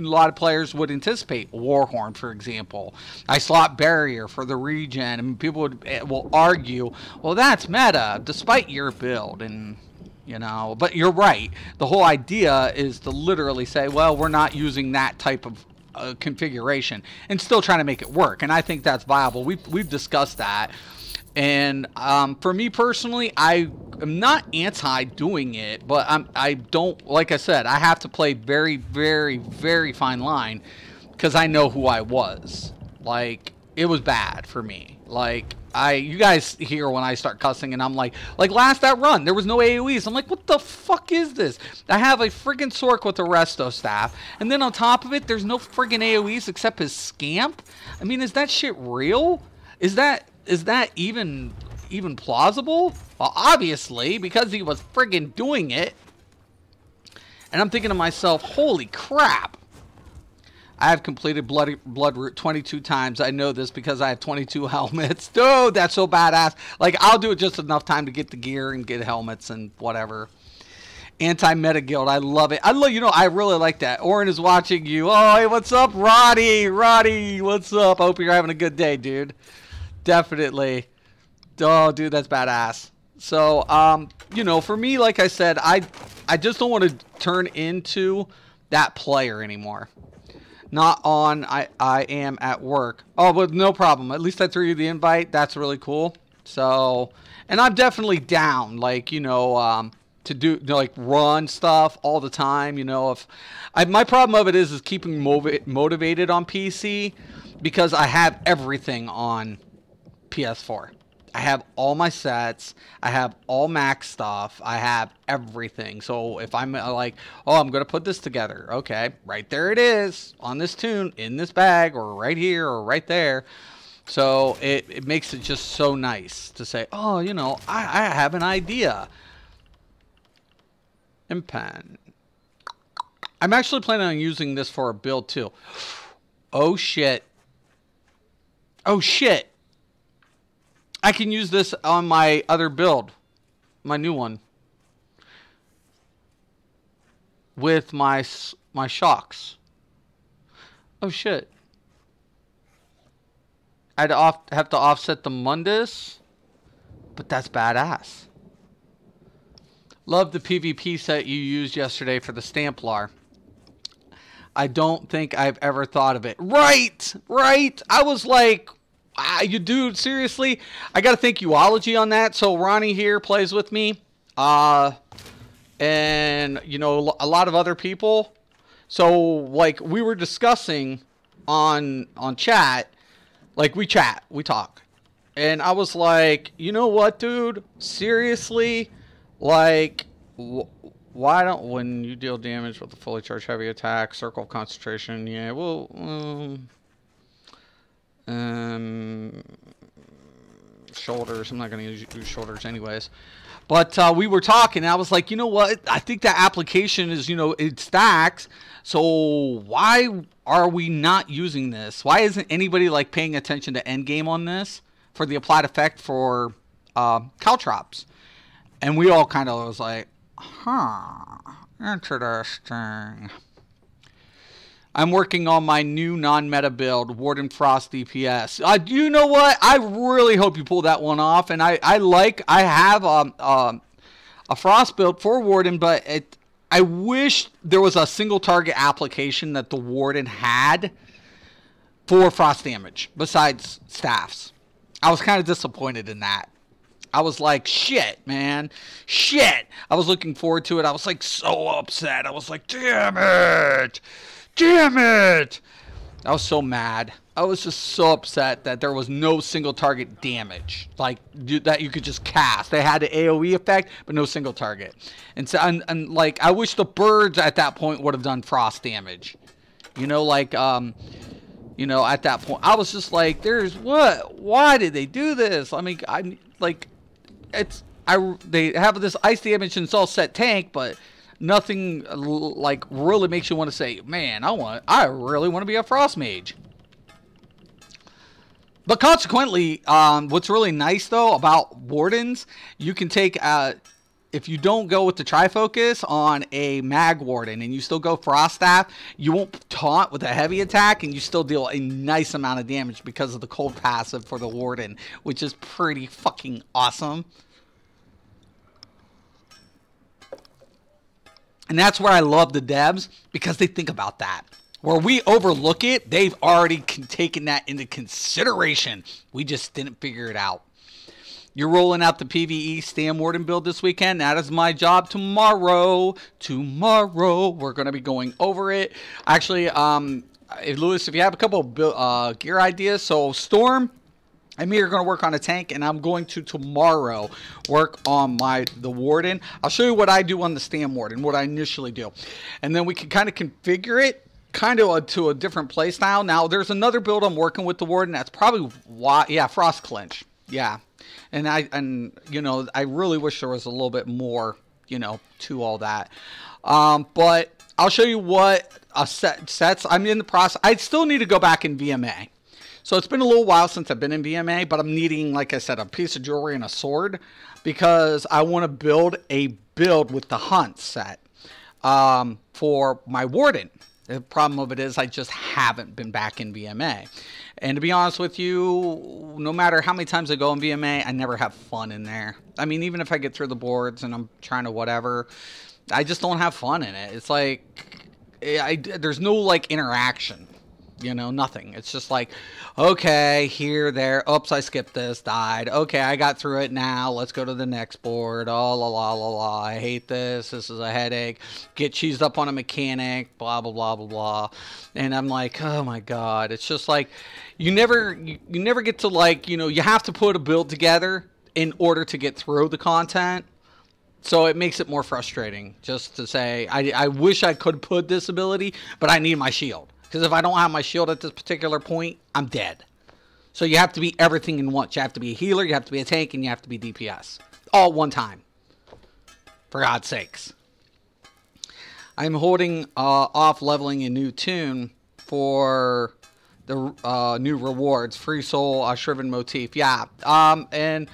lot of players would anticipate. Warhorn, for example. I slot barrier for the regen, and people will argue, well, that's meta, despite your build, and, but you're right. The whole idea is to literally say, well, we're not using that type of configuration, and still trying to make it work, and I think that's viable. We've discussed that. And for me personally, I am not anti doing it, but I don't, like I said, I have to play very, very, very fine line, because I know who I was. Like, it was bad for me. Like, you guys hear when I start cussing, and I'm like that run, there was no AoEs. I'm like, what the fuck is this? I have a friggin' Sork with the resto staff, and then on top of it, there's no friggin' AoEs except his scamp? I mean, is that shit real? Is that even plausible? Well, obviously, because he was friggin' doing it. And I'm thinking to myself, holy crap. I have completed Blood Root 22 times. I know this because I have 22 helmets. Dude, that's so badass. Like, I'll do it just enough time to get the gear and get helmets and whatever. Anti-meta guild. I love it. I really like that. Oren is watching you. Oh, hey, what's up, Roddy? Roddy, what's up? I hope you're having a good day, dude. Definitely. Oh, dude, that's badass. So, for me, like I said, I just don't want to turn into that player anymore. Not on, I am at work. Oh, but no problem. At least I threw you the invite. That's really cool. So, and I'm definitely down, like, to do, like, run stuff all the time. My problem of it is keeping motivated on PC, because I have everything on PS4. I have all my sets. I have all max stuff. I have everything. So if I'm like, oh, I'm going to put this together. Okay, right there it is on this tune, in this bag, or right here, or right there. So it makes it just so nice to say, oh, I have an idea. And pen. I'm actually planning on using this for a build too. Oh, shit. Oh, shit. I can use this on my other build, my new one, with my shocks. Oh shit! I'd have to offset the Mundus, but that's badass. Love the PvP set you used yesterday for the Stamplar. I don't think I've ever thought of it. Right, right. I was like, you dude, seriously? I got to thank Uology on that. So Ronnie here plays with me. And, you know, a lot of other people. So, like, we were discussing on chat. Like, we chat. We talk. And I was like, you know what, dude? Seriously? Like, why don't, when you deal damage with a fully charged heavy attack, circle of concentration, yeah, well, shoulders. I'm not going to use shoulders anyways. But we were talking, and I was like, you know what? I think that application is, you know, it stacks. So why are we not using this? Why isn't anybody, like, paying attention to endgame on this for the applied effect for caltrops? And we all kind of was like, huh, interesting. I'm working on my new non-meta build, Warden Frost DPS. You know what? I really hope you pull that one off. And I have a Frost build for Warden, but I wish there was a single target application that the Warden had for Frost damage besides staffs. I was kind of disappointed in that. I was like, shit, man. Shit. I was looking forward to it. I was like so upset. I was like, damn it. Damn it. I was so mad. I was just so upset that there was no single target damage. Like, that you could just cast. They had the AoE effect, but no single target. And so, and like, I wish the birds at that point would have done frost damage. You know, like, you know, at that point, I was just like, there's what? Why did they do this? I mean, I'm like, they have this ice damage and it's all set tank, but nothing like really makes you want to say, man, I really want to be a frost mage. But consequently, what's really nice though about wardens, you can take if you don't go with the trifocus on a mag warden and you still go frost staff, you won't taunt with a heavy attack and you still deal a nice amount of damage because of the cold passive for the warden, which is pretty fucking awesome. And that's where I love the devs, because they think about that. Where we overlook it, they've already taken that into consideration. We just didn't figure it out. You're rolling out the PvE Stam Warden build this weekend. That is my job tomorrow. Tomorrow, we're going to be going over it. Actually, Lewis, if you have a couple of gear ideas. So, Storm and me are going to work on a tank, and I'm going to tomorrow work on the Warden. I'll show you what I do on the Stam Warden, what I initially do. And then we can kind of configure it kind of to a different play style. Now, there's another build I'm working with the Warden. That's probably why, yeah, Frost Clinch. Yeah. And you know, I really wish there was a little bit more, you know, to all that. But I'll show you what sets. I'm in the process. I still need to go back in VMA. So it's been a little while since I've been in VMA, but I'm needing, like I said, a piece of jewelry and a sword because I want to build a build with the hunt set for my Warden. The problem of it is I just haven't been back in VMA. And to be honest with you, no matter how many times I go in VMA, I never have fun in there. I mean, even if I get through the boards and I'm trying to whatever, I just don't have fun in it. It's like, there's no, like, interaction. You know, nothing. It's just like, okay, here, there. Oops, I skipped this, died. Okay, I got through it now. Let's go to the next board. Oh, la, la, la, la. I hate this. This is a headache. Get cheesed up on a mechanic. Blah, blah, blah, blah, blah. And I'm like, oh, my God. It's just like, you never get to, like, you know, you have to put a build together in order to get through the content. So it makes it more frustrating just to say, I wish I could put this ability, but I need my shield. Because if I don't have my shield at this particular point, I'm dead. So you have to be everything in once. You have to be a healer, you have to be a tank, and you have to be DPS. All at one time. For God's sakes. I'm holding off leveling a new tune for the new rewards. Free Soul, Shriven Motif. Yeah. And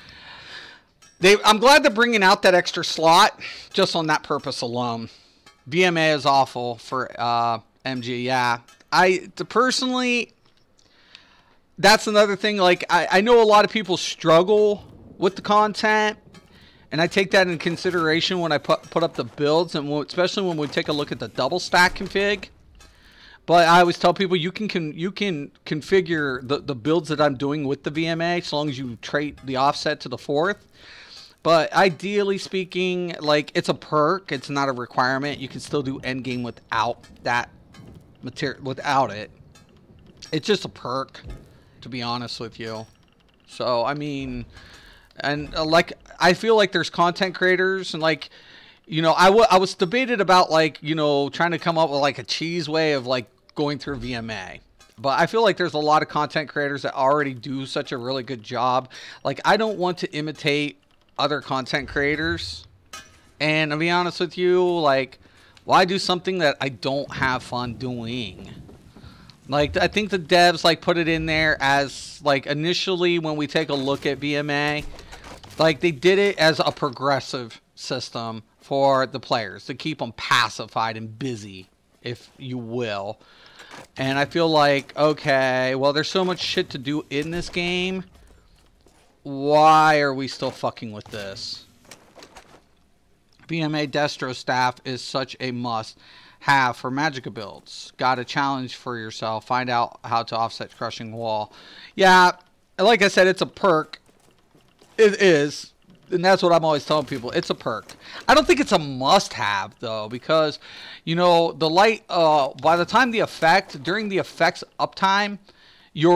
I'm glad they're bringing out that extra slot just on that purpose alone. VMA is awful for MG, yeah. Personally, that's another thing. Like, I know a lot of people struggle with the content, and I take that in consideration when I put up the builds, and especially when we take a look at the double stack config. But I always tell people you can configure the builds that I'm doing with the VMA so long as you trait the offset to the 4th. But ideally speaking, like, it's a perk. It's not a requirement. You can still do endgame without that material, without it. It's just a perk, to be honest with you. So, I mean, and like, I feel like there's content creators, and like, you know, I was debated about, like, you know, trying to come up with like a cheese way of like going through VMA. But I feel like there's a lot of content creators that already do such a really good job. Like, I don't want to imitate other content creators, and to be honest with you, like, why do something that I don't have fun doing? Like, I think the devs like put it in there as like initially when we take a look at VMA, like they did it as a progressive system for the players to keep them pacified and busy, if you will. And I feel like, okay, well, there's so much shit to do in this game. Why are we still fucking with this? VMA Destro staff is such a must have for Magicka builds. Got a challenge for yourself. Find out how to offset crushing wall. Yeah, like I said, it's a perk. It is. And that's what I'm always telling people. It's a perk. I don't think it's a must-have, though, because, you know, the light, by the time the effect, during the effect's uptime, you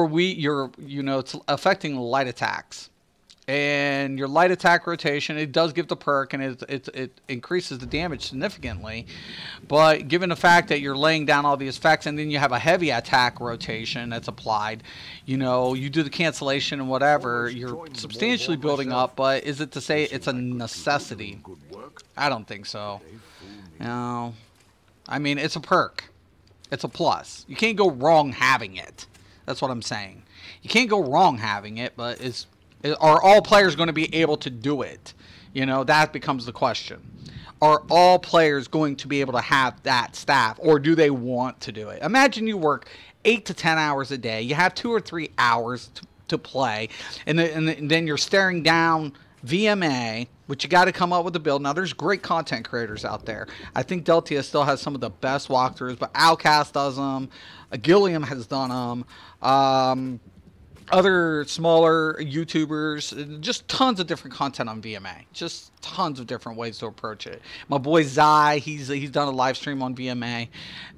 know, it's affecting light attacks. And your light attack rotation, it does give the perk, and it increases the damage significantly. But given the fact that you're laying down all these effects, and then you have a heavy attack rotation that's applied, you know, you do the cancellation and whatever, you're substantially building up. But is it to say it's a necessity? I don't think so. No. I mean, it's a perk. It's a plus. You can't go wrong having it. That's what I'm saying. You can't go wrong having it, but are all players going to be able to do it? You know, that becomes the question. Are all players going to be able to have that staff, or do they want to do it? Imagine you work 8 to 10 hours a day. You have 2 or 3 hours to play, and then you're staring down VMA, which you got to come up with a build. Now, there's great content creators out there. I think Deltia still has some of the best walkthroughs, but Outcast does them. Gilliam has done them. Other smaller YouTubers, just tons of different content on VMA. Just tons of different ways to approach it. My boy Zai, he's done a live stream on VMA,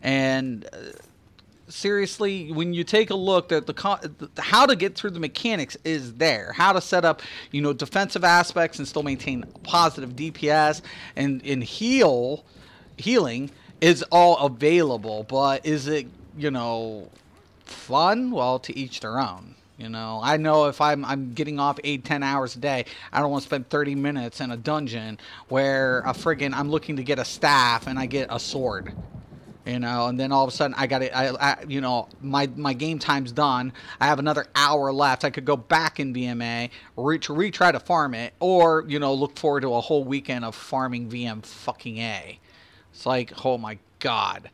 and seriously, when you take a look at how to get through the mechanics is there. How to set up, you know, defensive aspects and still maintain positive DPS and healing is all available. But is it, you know, fun? Well, to each their own. You know, I know if I'm getting off 8-10 hours a day, I don't want to spend 30 minutes in a dungeon where I'm looking to get a staff and I get a sword. You know, and then all of a sudden I got it. You know, my game time's done. I have another hour left. I could go back in VMA, retry to farm it, or, you know, look forward to a whole weekend of farming VM fucking A. It's like, oh my god,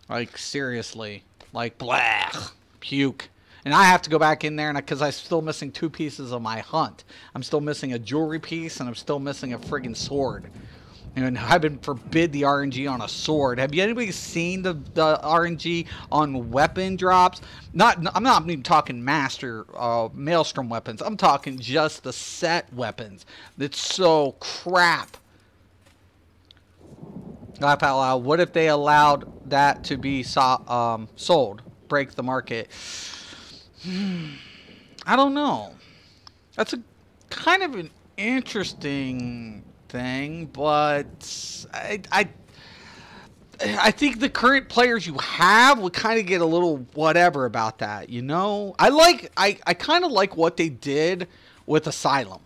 like seriously, like blah, puke. And I have to go back in there, and because I'm still missing 2 pieces of my hunt. I'm still missing a jewelry piece, and I'm still missing a friggin' sword. And I've been forbid the RNG on a sword. Have you anybody seen the RNG on weapon drops? I'm not even talking master maelstrom weapons. I'm talking just the set weapons. It's so crap. Laugh out loud. What if they allowed that to be sold? Break the market. I don't know. That's a kind of an interesting thing, but I think the current players you have would kind of get a little whatever about that, you know? I kind of like what they did with Asylum,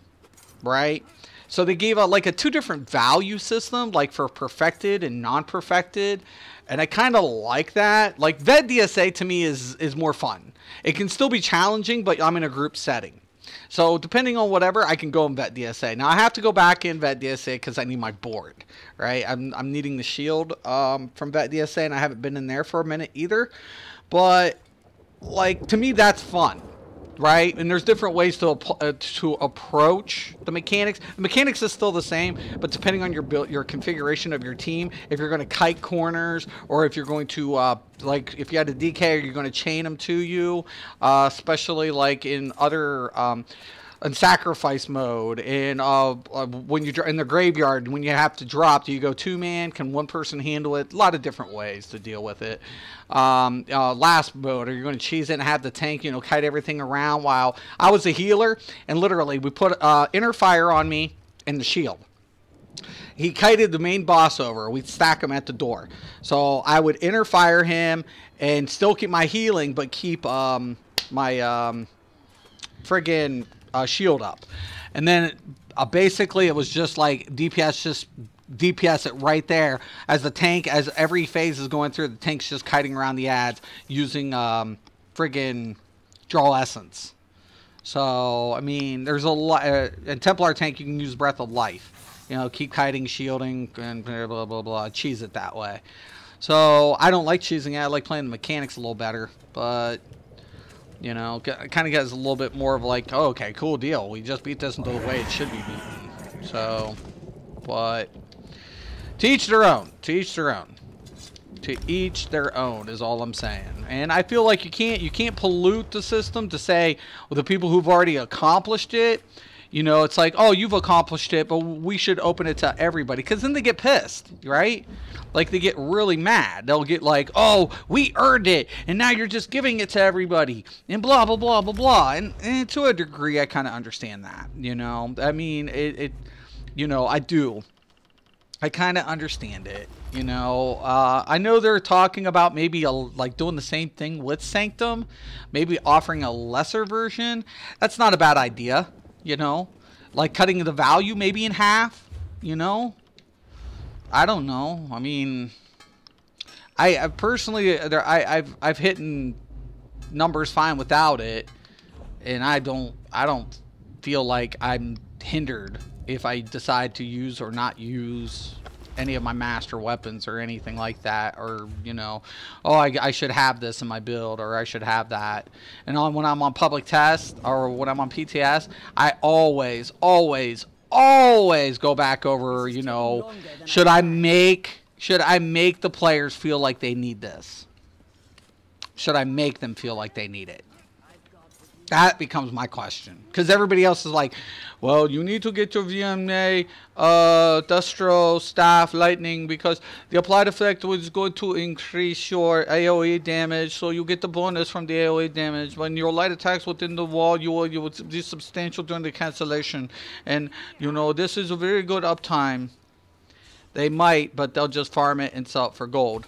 right? So they gave out like a 2 different value system, like for perfected and non-perfected, and I kind of like that. Like Vet DSA to me is more fun. It can still be challenging, but I'm in a group setting. So depending on whatever, I can go in Vet DSA. Now I have to go back in Vet DSA because I need my board, right? I'm needing the shield from Vet DSA, and I haven't been in there for a minute either. But like to me, that's fun. right? And there's different ways to approach the mechanics. The mechanics is still the same, but depending on your build, your configuration of your team, if you're going to kite corners, or if you're going to like if you had a DK, you're going to chain them to you, especially like in other in sacrifice mode, and when you're in the graveyard, when you have to drop, do you go 2-man? Can one person handle it? A lot of different ways to deal with it. Last mode, are you going to cheese it and have the tank, you know, kite everything around? While I was a healer, and literally we put inner fire on me and the shield. He kited the main boss over. We'd stack him at the door. So I would inner fire him and still keep my healing, but keep my friggin' shield up. And then basically it was just like DPS it right there as the tank, as every phase is going through, the tank's just kiting around the ads using friggin' draw essence. So I mean, there's a lot. In Templar tank you can use Breath of Life, you know, keep kiting, shielding, and blah blah blah blah, cheese it that way. So I don't like cheesing it. I like playing the mechanics a little better, but you know, kind of gets a little bit more of like, oh, okay, cool deal. We just beat this the way it should be beaten. So, but to each their own. To each their own. To each their own is all I'm saying. And I feel like you can't pollute the system to say, well, the people who've already accomplished it, you know, it's like, oh, you've accomplished it, but we should open it to everybody. Because then they get pissed, right? Like, they get really mad. They'll get like, oh, we earned it, and now you're just giving it to everybody, and blah, blah, blah, blah, blah. And to a degree, I kind of understand that, you know? I mean, you know, I do. I kind of understand it, you know? I know they're talking about maybe, like, doing the same thing with Sanctum, maybe offering a lesser version. That's not a bad idea, you know? Like, cutting the value maybe in half, you know? I don't know. I mean, I personally, I've hit numbers fine without it, and I don't feel like I'm hindered if I decide to use or not use any of my master weapons or anything like that, or you know, oh, I should have this in my build, or I should have that. And when I'm on public test or when I'm on PTS, I always go back over, you know, should I make the players feel like they need this? Should I make them feel like they need it? That becomes my question. Because everybody else is like, well, you need to get your VMA, Dustro, Staff, Lightning, because the applied effect is going to increase your AoE damage, so you get the bonus from the AoE damage. When your light attacks within the wall, you will be substantial during the cancellation. And, you know, this is a very good uptime. They might, but they'll just farm it and sell it for gold.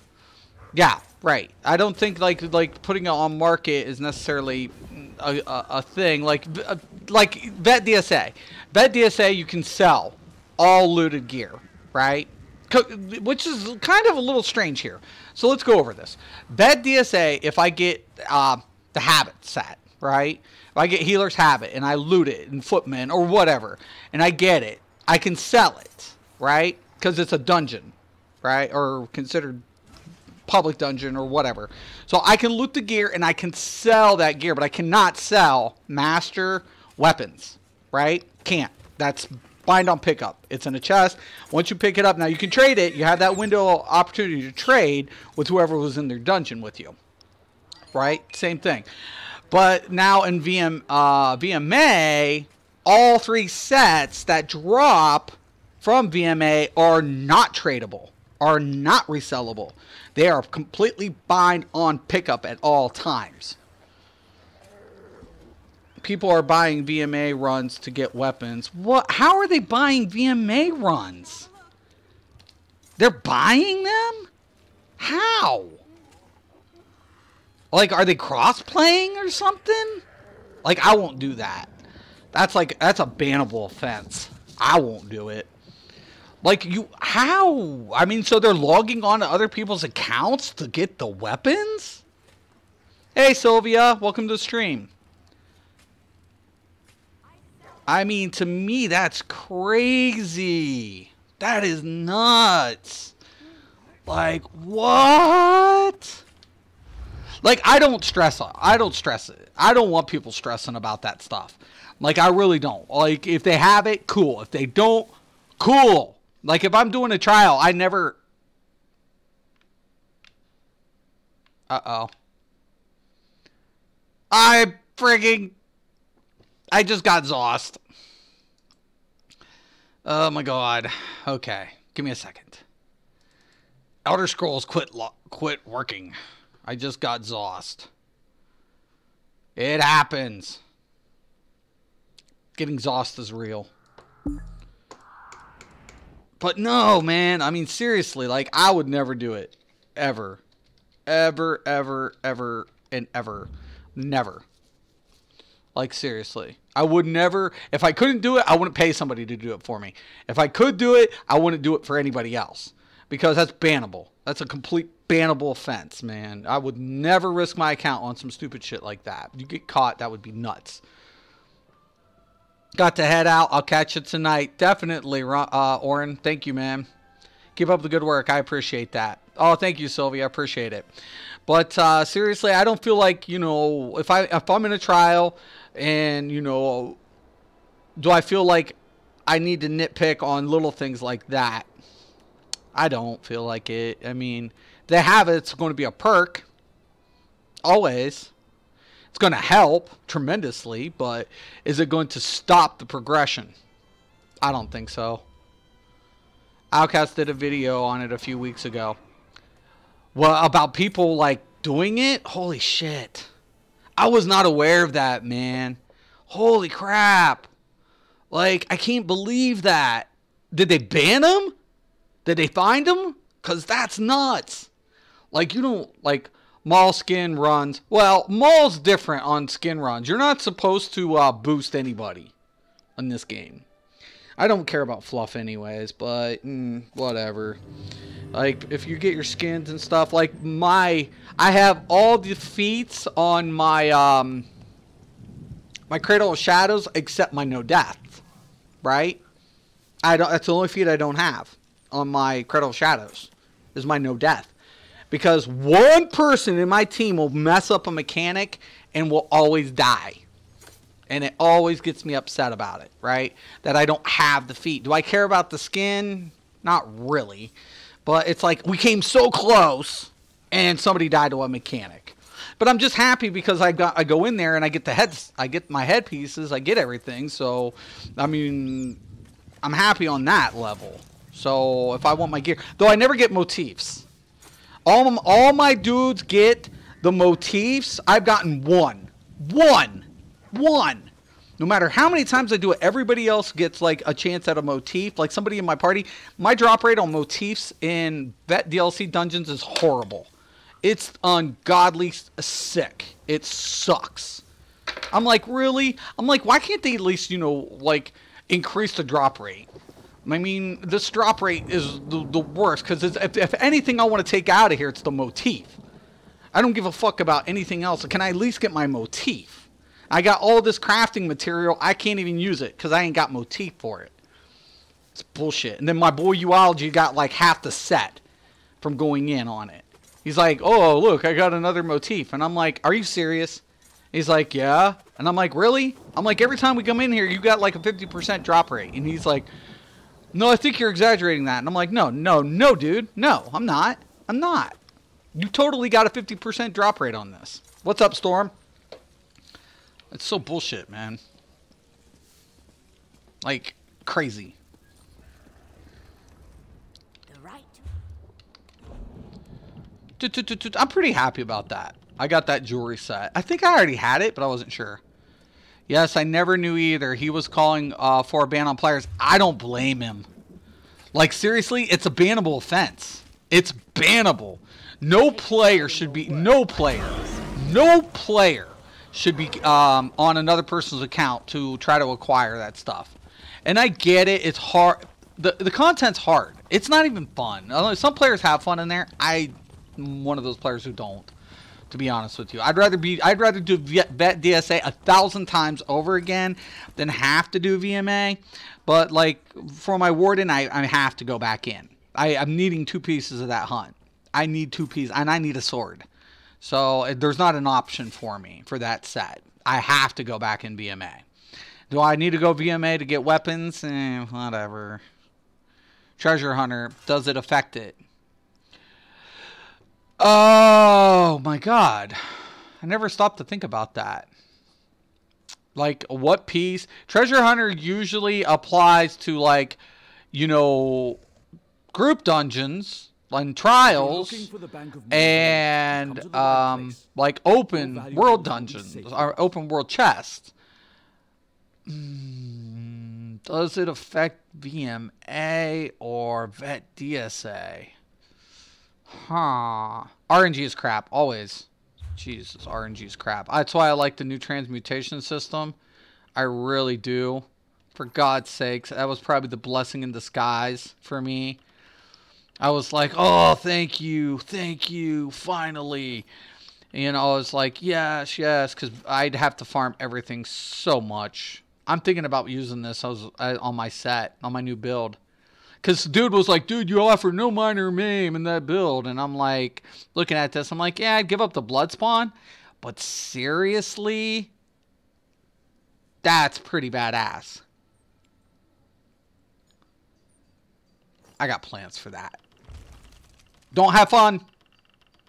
Yeah, right. I don't think like putting it on market is necessarily a thing. Like Vet DSA. Vet DSA, you can sell all looted gear, right? Which is kind of a little strange here. So let's go over this. Vet DSA, if I get the habit set, right? If I get Healer's Habit and I loot it in Footman or whatever, and I get it, I can sell it, right? Because it's a dungeon, right? Or considered public dungeon or whatever. So I can loot the gear and I can sell that gear, but I cannot sell master weapons, right? Can't. That's bind on pickup. It's in a chest. Once you pick it up, now you can trade it. You have that window opportunity to trade with whoever was in their dungeon with you, right? Same thing. But now in VMA, all 3 sets that drop from VMA are not tradable, are not resellable. They are completely bind on pickup at all times. People are buying VMA runs to get weapons. What? How are they buying VMA runs? They're buying them? How? Like, are they cross-playing or something? Like, I won't do that. That's a bannable offense. I won't do it. Like, how? I mean, so they're logging on to other people's accounts to get the weapons? Hey, Sylvia, welcome to the stream. I mean, to me, that's crazy. That is nuts. Like, what? Like, I don't stress it. I don't want people stressing about that stuff. Like, I really don't. Like, if they have it, cool. If they don't, cool. Like, if I'm doing a trial, I never... Uh-oh. I just got exhausted. Oh my god. Okay. Give me a second. Elder Scrolls quit working. I just got exhausted. It happens. Getting exhausted is real. But no, man. I mean, seriously. Like, I would never do it. Ever. Ever, ever, ever, and ever. Never. Like, seriously. I would never... If I couldn't do it, I wouldn't pay somebody to do it for me. If I could do it, I wouldn't do it for anybody else. Because that's bannable. That's a complete bannable offense, man. I would never risk my account on some stupid shit like that. You get caught, that would be nuts. Got to head out. I'll catch you tonight. Definitely, Oren. Thank you, man. Keep up the good work. I appreciate that. Oh, thank you, Sylvia. I appreciate it. But seriously, I don't feel like, you know, if I'm in a trial and, you know, do I feel like I need to nitpick on little things like that? I don't feel like it. I mean, they have it. It's going to be a perk. Always. It's going to help tremendously, but is it going to stop the progression? I don't think so. Outcast did a video on it a few weeks ago. Well, about people, like, doing it? Holy shit. I was not aware of that, man. Holy crap. Like, I can't believe that. Did they ban him? Did they find him? Because that's nuts. Like, you don't, like, mall skin runs. Well, mall's different on skin runs. You're not supposed to boost anybody in this game. I don't care about fluff anyways, but whatever. Like, if you get your skins and stuff, like I have all the feats on my my Cradle of Shadows except my No Death, right? That's the only feat I don't have on my Cradle of Shadows is my No Death, because one person in my team will mess up a mechanic and will always die. And it always gets me upset about it, right? That I don't have the feat. Do I care about the skin? Not really. But it's like, we came so close, and somebody died to a mechanic. But I'm just happy because I go in there and I get my headpieces, I get everything. So, I mean, I'm happy on that level. So, if I want my gear, though I never get motifs. All my dudes get the motifs. I've gotten one. No matter how many times I do it, everybody else gets like a chance at a motif. Like somebody in my party, my drop rate on motifs in Vet DLC dungeons is horrible. It's ungodly sick. It sucks. I'm like, really? I'm like, why can't they at least, you know, like increase the drop rate? I mean, this drop rate is the worst, because if anything I want to take out of here, it's the motif. I don't give a fuck about anything else. Can I at least get my motif? I got all this crafting material. I can't even use it because I ain't got motif for it. It's bullshit. And then my boy Uology got like half the set from going in on it. He's like, oh, look, I got another motif. And I'm like, are you serious? He's like, yeah. And I'm like, really? I'm like, every time we come in here, you got like a 50% drop rate. And he's like, no, I think you're exaggerating that. And I'm like, no, dude. No, I'm not. You totally got a 50% drop rate on this. What's up, Storm? It's so bullshit, man. Like, crazy. The right. I'm pretty happy about that. I got that jewelry set. I think I already had it, but I wasn't sure. Yes, I never knew either. He was calling for a ban on players. I don't blame him. Like, seriously, it's a bannable offense. It's bannable. No player should be on another person's account to try to acquire that stuff. And I get it. It's hard. The content's hard. It's not even fun. Some players have fun in there. I'm one of those players who don't, to be honest with you. I'd rather do Vet DSA 1,000 times over again than have to do VMA. But like for my Warden, I have to go back in. I'm needing 2 pieces of that hunt. I need 2 pieces, and I need a sword. So there's not an option for me for that set. I have to go back in VMA. Do I need to go VMA to get weapons? Whatever. Treasure Hunter, does it affect it? Oh my god. I never stopped to think about that. Like, what piece? Treasure Hunter usually applies to, like, you know, group dungeons and trials and like open world dungeons or open world chests. Does it affect VMA or Vet DSA? Huh. RNG is crap, always. Jesus, RNG is crap. That's why I like the new transmutation system. I really do. For God's sakes, that was probably the blessing in disguise for me. I was like, oh, thank you, finally. You know, I was like, yes, because I'd have to farm everything so much. I'm thinking about using this on my set, on my new build. Because dude was like, dude, you offer no minor maim in that build. And I'm like, looking at this, I'm like, yeah, I'd give up the blood spawn. But seriously? That's pretty badass. I got plans for that. Don't have fun.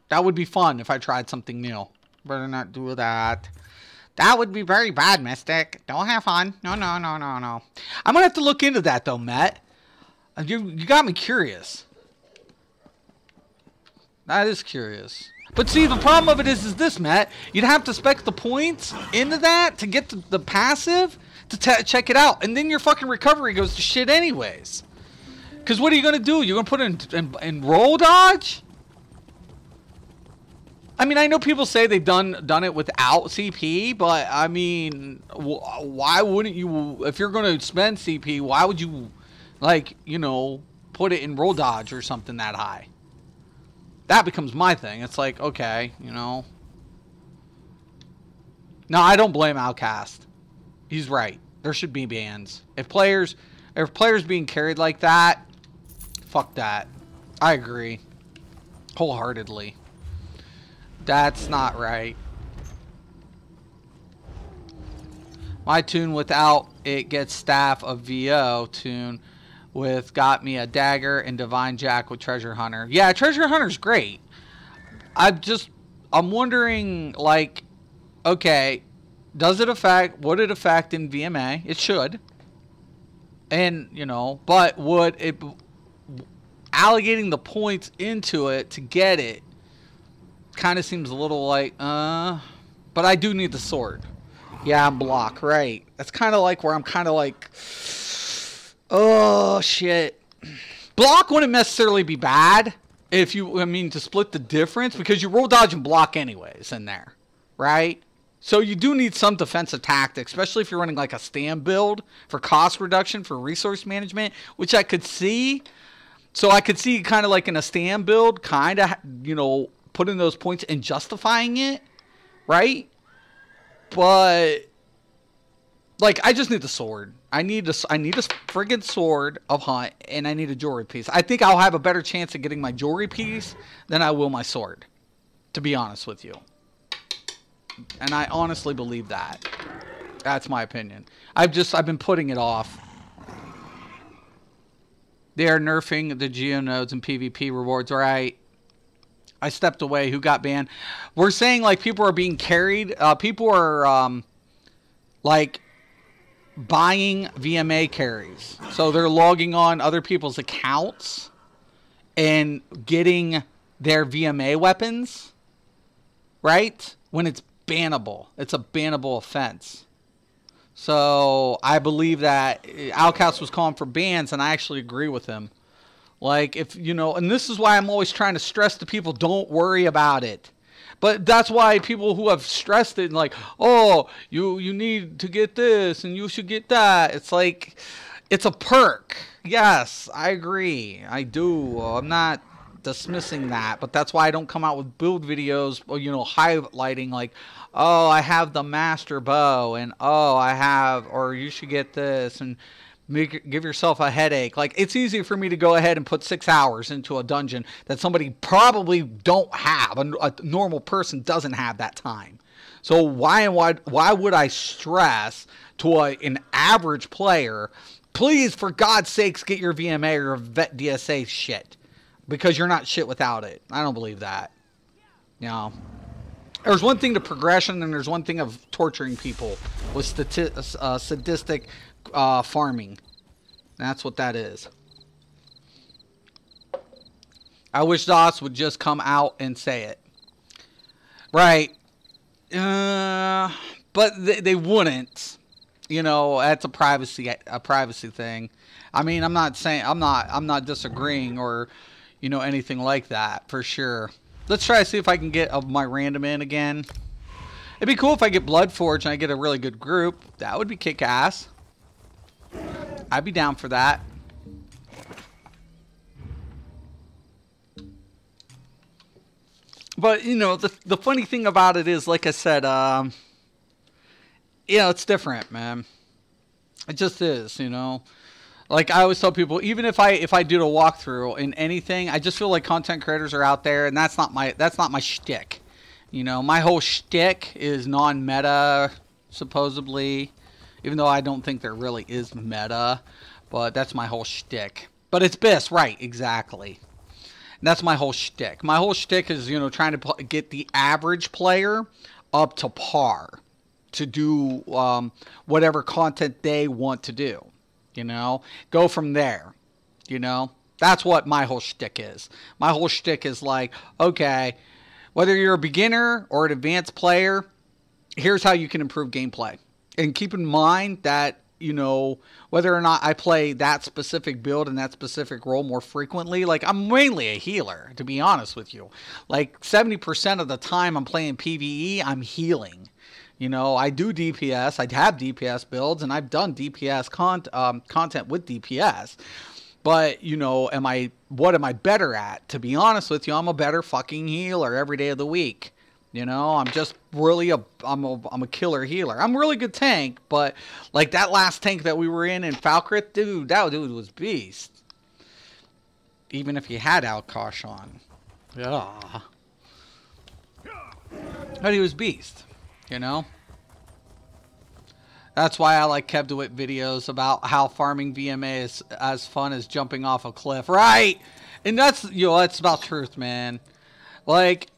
That would be fun if I tried something new. Better not do that. That would be very bad, Mystic. Don't have fun. No. I'm going to have to look into that, though, Matt. You got me curious. That is curious. But see, the problem of it is this, Matt. You'd have to spec the points into that to get the passive to check it out. And then your fucking recovery goes to shit anyways. Because what are you going to do? You're going to put it in roll dodge? I mean, I know people say they've done it without CP, but I mean, why wouldn't you, if you're going to spend CP, why would you, like, you know, put it in roll dodge or something that high? That becomes my thing. It's like, okay, you know. No, I don't blame Outcast. He's right. There should be bans. If players being carried like that, fuck that. I agree. Wholeheartedly. That's not right. My tune without it gets staff of VO tune with got me a dagger and divine jack with treasure hunter. Yeah, treasure hunter's great. I'm wondering, like, okay, would it affect in VMA? It should. And, you know, but would it, allocating the points into it to get it kind of seems a little like, but I do need the sword. Yeah, block, right. That's kind of like where I'm kind of like, oh, shit. Block wouldn't necessarily be bad if you, I mean, to split the difference, because you roll dodge and block anyways in there, right? So you do need some defensive tactics, especially if you're running like a stand build for cost reduction, for resource management, which I could see. So I could see kind of like in a stand build, kind of, you know, putting those points and justifying it, right? But like, I just need the sword. I need a friggin' sword of hunt, and I need a jewelry piece. I think I'll have a better chance of getting my jewelry piece than I will my sword, to be honest with you. And I honestly believe that. That's my opinion. I've been putting it off. They are nerfing the geonodes and PvP rewards, right? I stepped away. Who got banned? We're saying, like, people are being carried. People are, like, buying VMA carries. So they're logging on other people's accounts and getting their VMA weapons, right? When it's bannable. It's a bannable offense. So I believe that Outcast was calling for bans, and I actually agree with him. Like, if, you know, and this is why I'm always trying to stress to people, don't worry about it. But that's why people who have stressed it, like, oh, you need to get this and you should get that. It's like, it's a perk. Yes, I agree. I do. I'm not dismissing that, but that's why I don't come out with build videos, you know, highlighting like, oh, I have the master bow, and oh, I have, or you should get this, and give yourself a headache. Like, it's easy for me to go ahead and put 6 hours into a dungeon that somebody probably don't have. A normal person doesn't have that time. So why would I stress to an average player, please, for God's sakes, get your VMA or Vet DSA shit, because you're not shit without it. I don't believe that. You know, there's one thing to progression, and there's one thing of torturing people with sadistic farming. That's what that is. I wish DOS would just come out and say it. Right. But they wouldn't. You know, that's a privacy thing. I mean, I'm not disagreeing or, you know, anything like that for sure. Let's try to see if I can get my random in again. It'd be cool if I get Bloodforge and I get a really good group. That would be kick-ass. I'd be down for that. But, you know, the funny thing about it is, like I said, you know, it's different, man. It just is, you know. Like, I always tell people, even if I do a walkthrough in anything, I just feel like content creators are out there, and that's not my shtick. You know, my whole shtick is non-meta, supposedly, even though I don't think there really is meta, but that's my whole shtick. But it's BIS, right? Exactly. And that's my whole shtick. My whole shtick is, you know, trying to get the average player up to par to do whatever content they want to do. You know, go from there. You know, that's what my whole shtick is. My whole shtick is like, okay, whether you're a beginner or an advanced player, here's how you can improve gameplay. And keep in mind that, you know, whether or not I play that specific build and that specific role more frequently, like, I'm mainly a healer, to be honest with you. Like, 70% of the time I'm playing PvE, I'm healing. You know, I do DPS, I have DPS builds, and I've done DPS content with DPS. But, you know, what am I better at? To be honest with you, I'm a better fucking healer every day of the week. You know, I'm just really I'm a killer healer. I'm a really good tank, but like that last tank that we were in Falkreath, dude, that dude was beast. Even if he had Alkosh on. Yeah. But he was beast, you know? That's why I like Kev DeWitt videos about how farming VMA is as fun as jumping off a cliff. Right! And that's, you know, that's about truth, man. Like,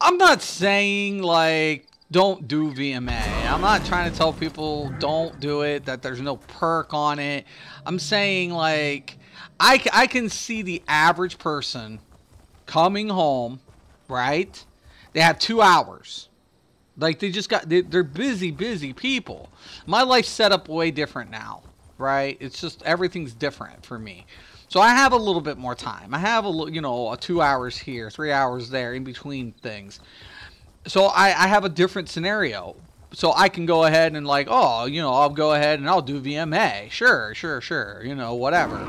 I'm not saying, like, don't do VMA. I'm not trying to tell people don't do it, that there's no perk on it. I'm saying, like, I can see the average person coming home, right? They have 2 hours. Like, they're busy people. My life's set up way different now, right? It's just, everything's different for me. So I have a little bit more time. I have you know, 2 hours here, 3 hours there, in between things. So I have a different scenario. So I can go ahead and, like, oh, you know, I'll go ahead and I'll do VMA. Sure, you know, whatever.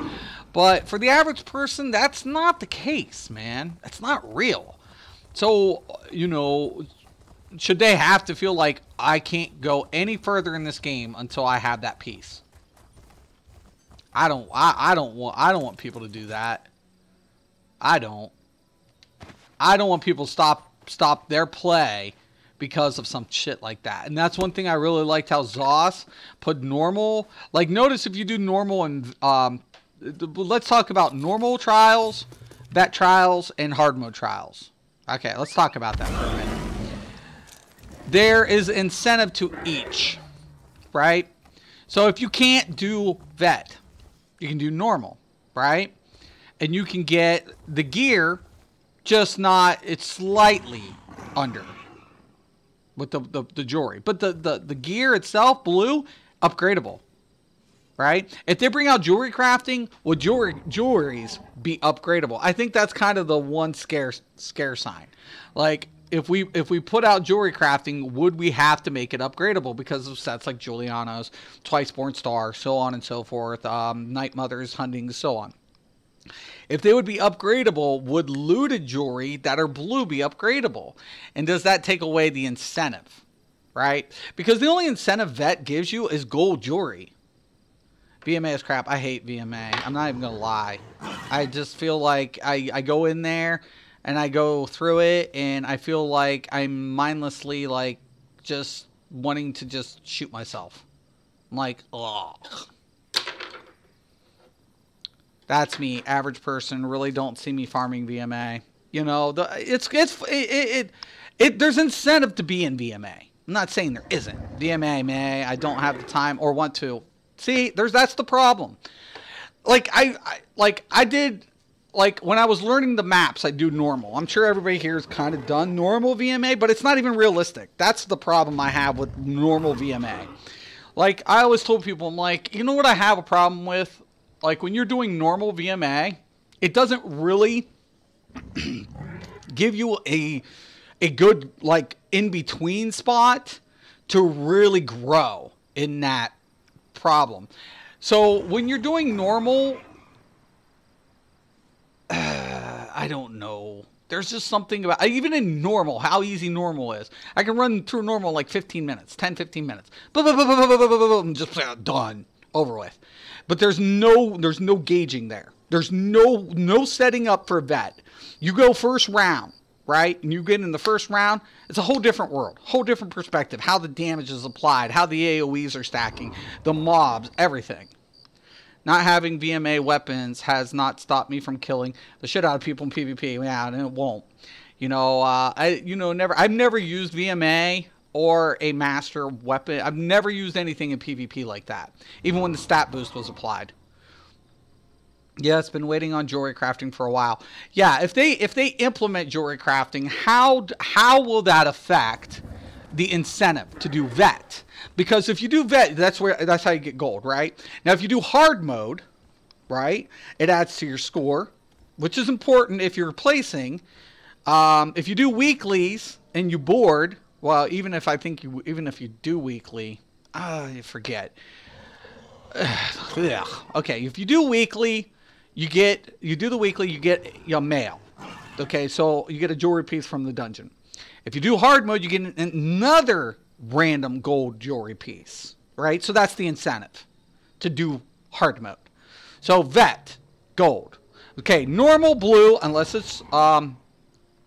But for the average person, that's not the case, man. That's not real. So, you know, should they have to feel like I can't go any further in this game until I have that piece? I don't want people to do that. I don't want people to stop their play because of some shit like that. And that's one thing I really liked, how Zoss put normal. Like, notice if you do normal and let's talk about normal trials, vet trials, and hard mode trials. Okay, let's talk about that for a minute. There is incentive to each, right? So if you can't do vet, you can do normal, right? And you can get the gear, just not, it's slightly under with the jewelry. But the gear itself, blue, upgradable, right? If they bring out jewelry crafting, would jewelries be upgradable? I think that's kind of the one scare sign. Like, if we put out jewelry crafting, would we have to make it upgradable because of sets like Juliana's, Twiceborn Star, so on and so forth, Night Mothers, Hunting, so on. If they would be upgradable, would looted jewelry that are blue be upgradable? And does that take away the incentive, right? Because the only incentive vet gives you is gold jewelry. VMA is crap. I hate VMA. I'm not even gonna lie. I just feel like I go in there and I go through it and I feel like I'm mindlessly like just wanting to just shoot myself. I'm like, oh. That's me, average person. Really don't see me farming VMA. You know, there's incentive to be in VMA. I'm not saying there isn't. VMA, I don't have the time or want to. See, that's the problem. Like I did, like when I was learning the maps, I do normal. I'm sure everybody here has kind of done normal VMA, but it's not even realistic. That's the problem I have with normal VMA. Like I always told people, I'm like, you know what I have a problem with? Like when you're doing normal VMA, it doesn't really give you a good like in-between spot to really grow in that problem. So when you're doing normal, I don't know. There's just something about, even in normal, how easy normal is. I can run through normal in like 15 minutes, 10, 15 minutes. Just done, over with. But there's no gauging there. There's no setting up for vet. You go first round, right? And you get in the first round, it's a whole different world, whole different perspective. How the damage is applied, how the AoEs are stacking, the mobs, everything. Not having VMA weapons has not stopped me from killing the shit out of people in PvP. Yeah, and it won't. You know, I've never used VMA or a master weapon. I've never used anything in PvP like that, even when the stat boost was applied. Yeah, it's been waiting on jewelry crafting for a while. Yeah, if they implement jewelry crafting, how will that affect the incentive to do vet? Because if you do vet, that's how you get gold, right? Now, if you do hard mode, right, it adds to your score, which is important if you're placing. If you do weeklies and you board, well, even if you do weekly, you forget. Okay, if you do weekly, you do the weekly, you get your mail. Okay, so you get a jewelry piece from the dungeon. If you do hard mode, you get another random gold jewelry piece, right? So that's the incentive to do hard mode. So vet, gold. Okay, normal blue, unless it's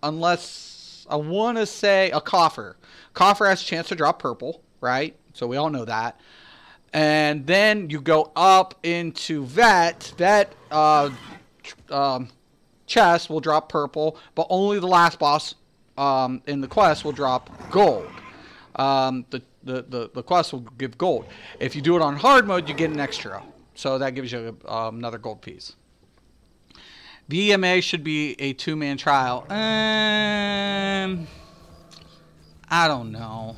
unless I want to say a coffer. Coffer has a chance to drop purple, right? So we all know that. And then you go up into vet. Vet chest will drop purple, but only the last boss in the quest will drop gold. The quest will give gold. If you do it on hard mode, you get an extra. So that gives you another gold piece. VMA should be a two-man trial. I don't know.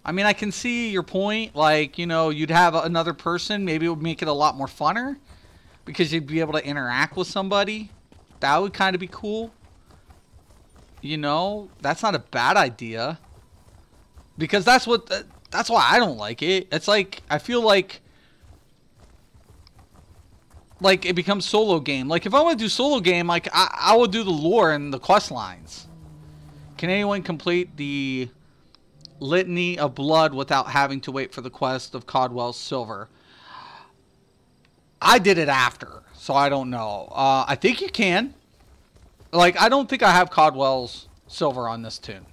I mean, I can see your point. Like, you know, you'd have another person. Maybe it would make it a lot more funner because you'd be able to interact with somebody. That would kind of be cool. You know, that's not a bad idea. Because that's why I don't like it. It's like, I feel like it becomes solo game. Like, if I want to do solo game, like, I would do the lore and the quest lines. Can anyone complete the Litany of Blood without having to wait for the quest of Codwell's Silver? I did it after, so I don't know. I think you can. Like, I don't think I have Codwell's Silver on this tune.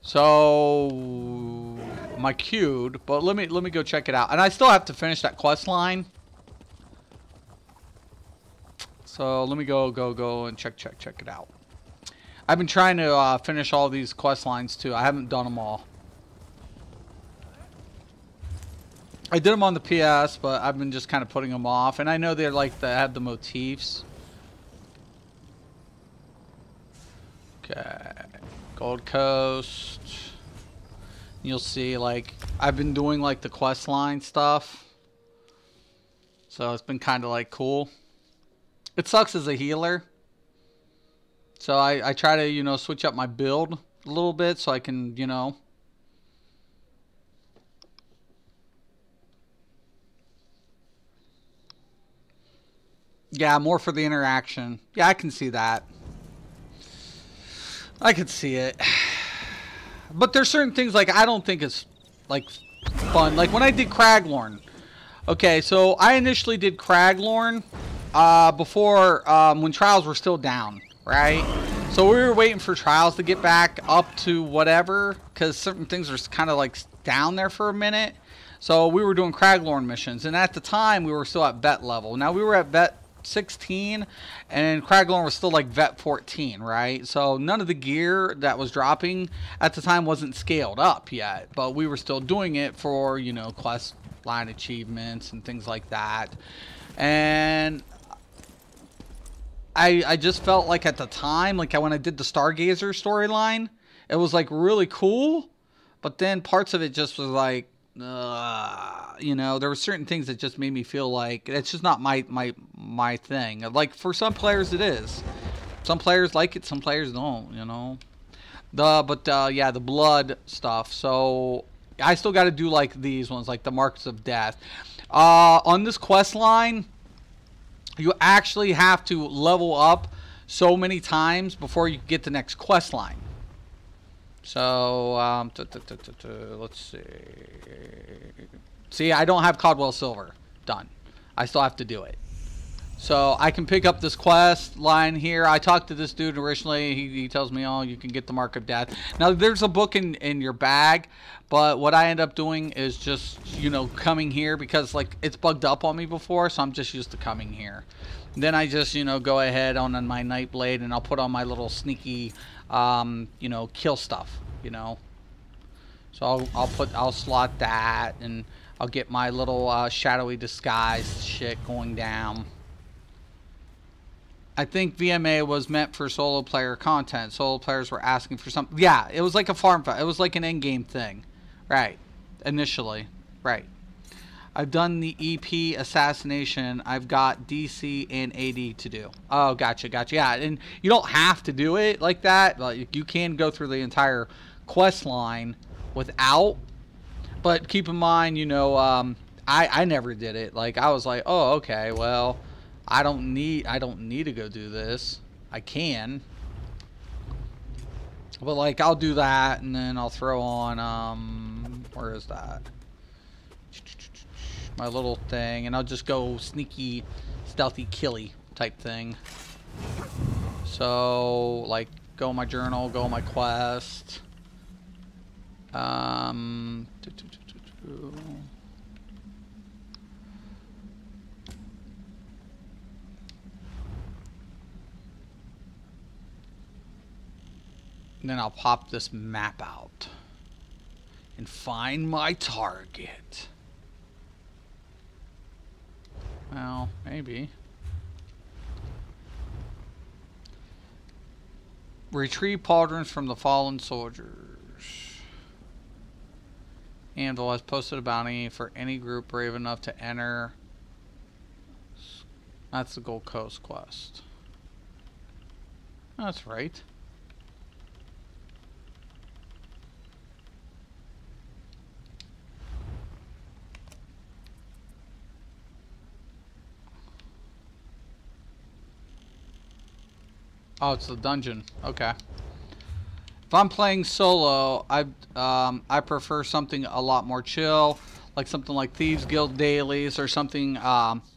So, my queued, but let me go check it out. And I still have to finish that quest line. So, let me go and check it out. I've been trying to finish all these quest lines too. I haven't done them all. I did them on the PS, but I've been just kind of putting them off. And I know they're like, they have the motifs. Okay. Gold Coast. You'll see, like, I've been doing like the quest line stuff. So it's been kind of like cool. It sucks as a healer. So I try to, you know, switch up my build a little bit so I can, you know. Yeah, more for the interaction. Yeah, I can see that. I could see it. But there's certain things, like, I don't think it's, like, fun. Like when I did Craglorn. Okay, so I initially did Craglorn before when Trials were still down, right? So we were waiting for Trials to get back up to whatever, because certain things are kind of like down there for a minute. So we were doing Craglorn missions, and at the time we were still at vet level. Now we were at vet 16, and Craglorn was still like vet 14, right? So none of the gear that was dropping at the time wasn't scaled up yet, but we were still doing it for, you know, quest line achievements and things like that. And I just felt like at the time, like when I did the Stargazer storyline, it was like really cool, but then parts of it just was like, you know, there were certain things that just made me feel like it's just not my thing. Like for some players it is. Some players like it, some players don't, you know. Yeah, the blood stuff. So I still got to do like these ones, like the Marks of Death. On this quest line, you actually have to level up so many times before you get the next quest line. So, let's see. See, I don't have Caldwell Silver done. I still have to do it. So I can pick up this quest line here. I talked to this dude originally. He tells me, oh, you can get the Mark of Death. Now, there's a book in your bag, but what I end up doing is just, you know, coming here because, like, it's bugged up on me before, so I'm just used to coming here. And then I just, you know, go ahead on my Nightblade, and I'll put on my little sneaky, you know, kill stuff, you know. So I'll slot that, and I'll get my little shadowy disguise shit going down. I think VMA was meant for solo player content. Solo players were asking for something. Yeah, it was like a farm. It was like an endgame thing. Right. Initially. Right. I've done the EP assassination. I've got DC and AD to do. Oh, gotcha, gotcha. Yeah, and you don't have to do it like that. Like, you can go through the entire quest line without. But keep in mind, you know, I never did it. Like, I was like, oh, okay, well, I don't need to go do this. I can. But like I'll do that and then I'll throw on where is that? My little thing, and I'll just go sneaky, stealthy, killy type thing. So like go in my journal, go in my quest. And then I'll pop this map out and find my target. Well, maybe. Retrieve pauldrons from the fallen soldiers. Anvil has posted a bounty for any group brave enough to enter. That's the Gold Coast quest. That's right. Oh, it's the dungeon. Okay. If I'm playing solo, I prefer something a lot more chill, like something like Thieves Guild Dailies or something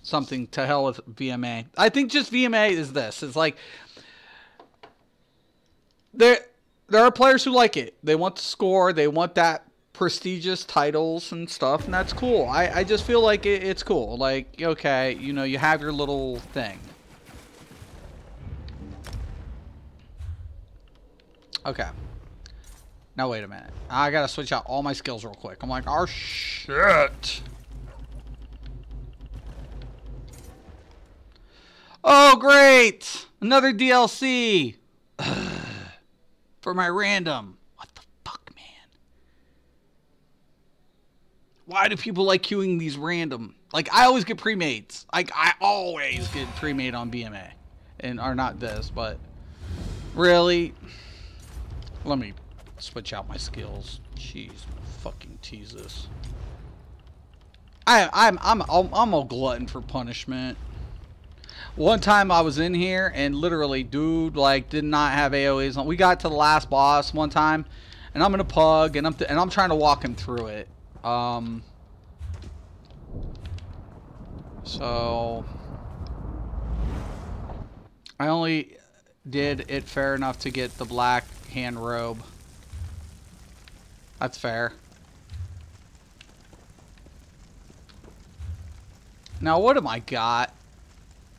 something to hell with VMA. I think just VMA is this. It's like there are players who like it. They want to score. They want that prestigious titles and stuff, and that's cool. I just feel like it's cool. Like, okay, you know, you have your little thing. Okay. Now wait a minute. I gotta switch out all my skills real quick. I'm like, oh shit. Oh great! Another DLC! For my random. What the fuck, man? Why do people like queuing these random? Like, I always get pre-mates. Like, I always get pre-made on BMA. And, or not this, but... Really? Let me switch out my skills. Jeez, fucking tease this. I'm a glutton for punishment. One time I was in here and literally, dude, like, did not have AOEs on. We got to the last boss one time, and I'm in a pug, and I'm trying to walk him through it. So I only did it fair enough to get the black hand robe. That's fair. Now what am I got?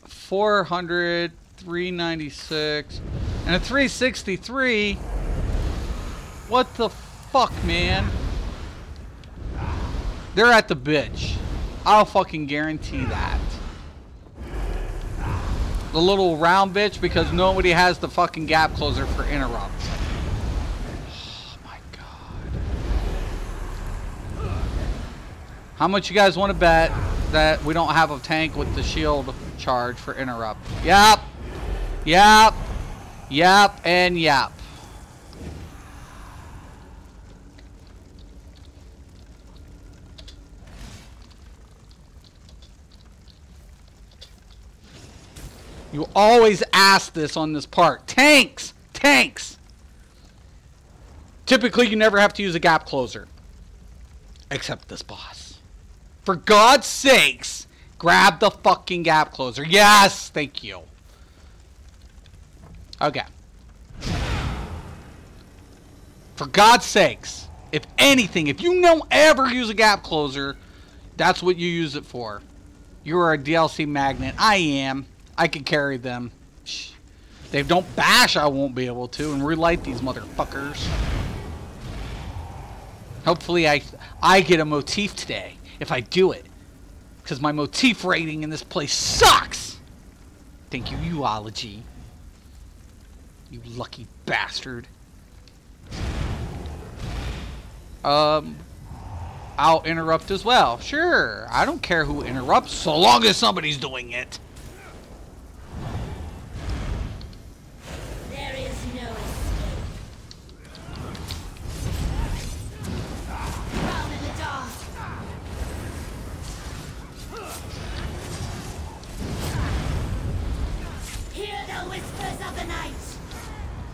400, 396, and a 363. What the fuck, man? They're at the bitch. I'll fucking guarantee that. The little round bitch, because nobody has the fucking gap closer for interrupt. Oh my god. How much you guys want to bet that we don't have a tank with the shield charge for interrupt? Yep. Yep. Yep and yep. You always ask this on this part. Tanks! Tanks! Typically, you never have to use a gap closer. Except this boss. For God's sakes, grab the fucking gap closer. Yes! Thank you. Okay. For God's sakes, if anything, if you don't ever use a gap closer, that's what you use it for. You are a DLC magnet. I am. I can carry them. If they don't bash, I won't be able to. And relight these motherfuckers. Hopefully I get a motif today. If I do it. Because my motif rating in this place sucks. Thank you, Uology. You lucky bastard. I'll interrupt as well. Sure. I don't care who interrupts so long as somebody's doing it.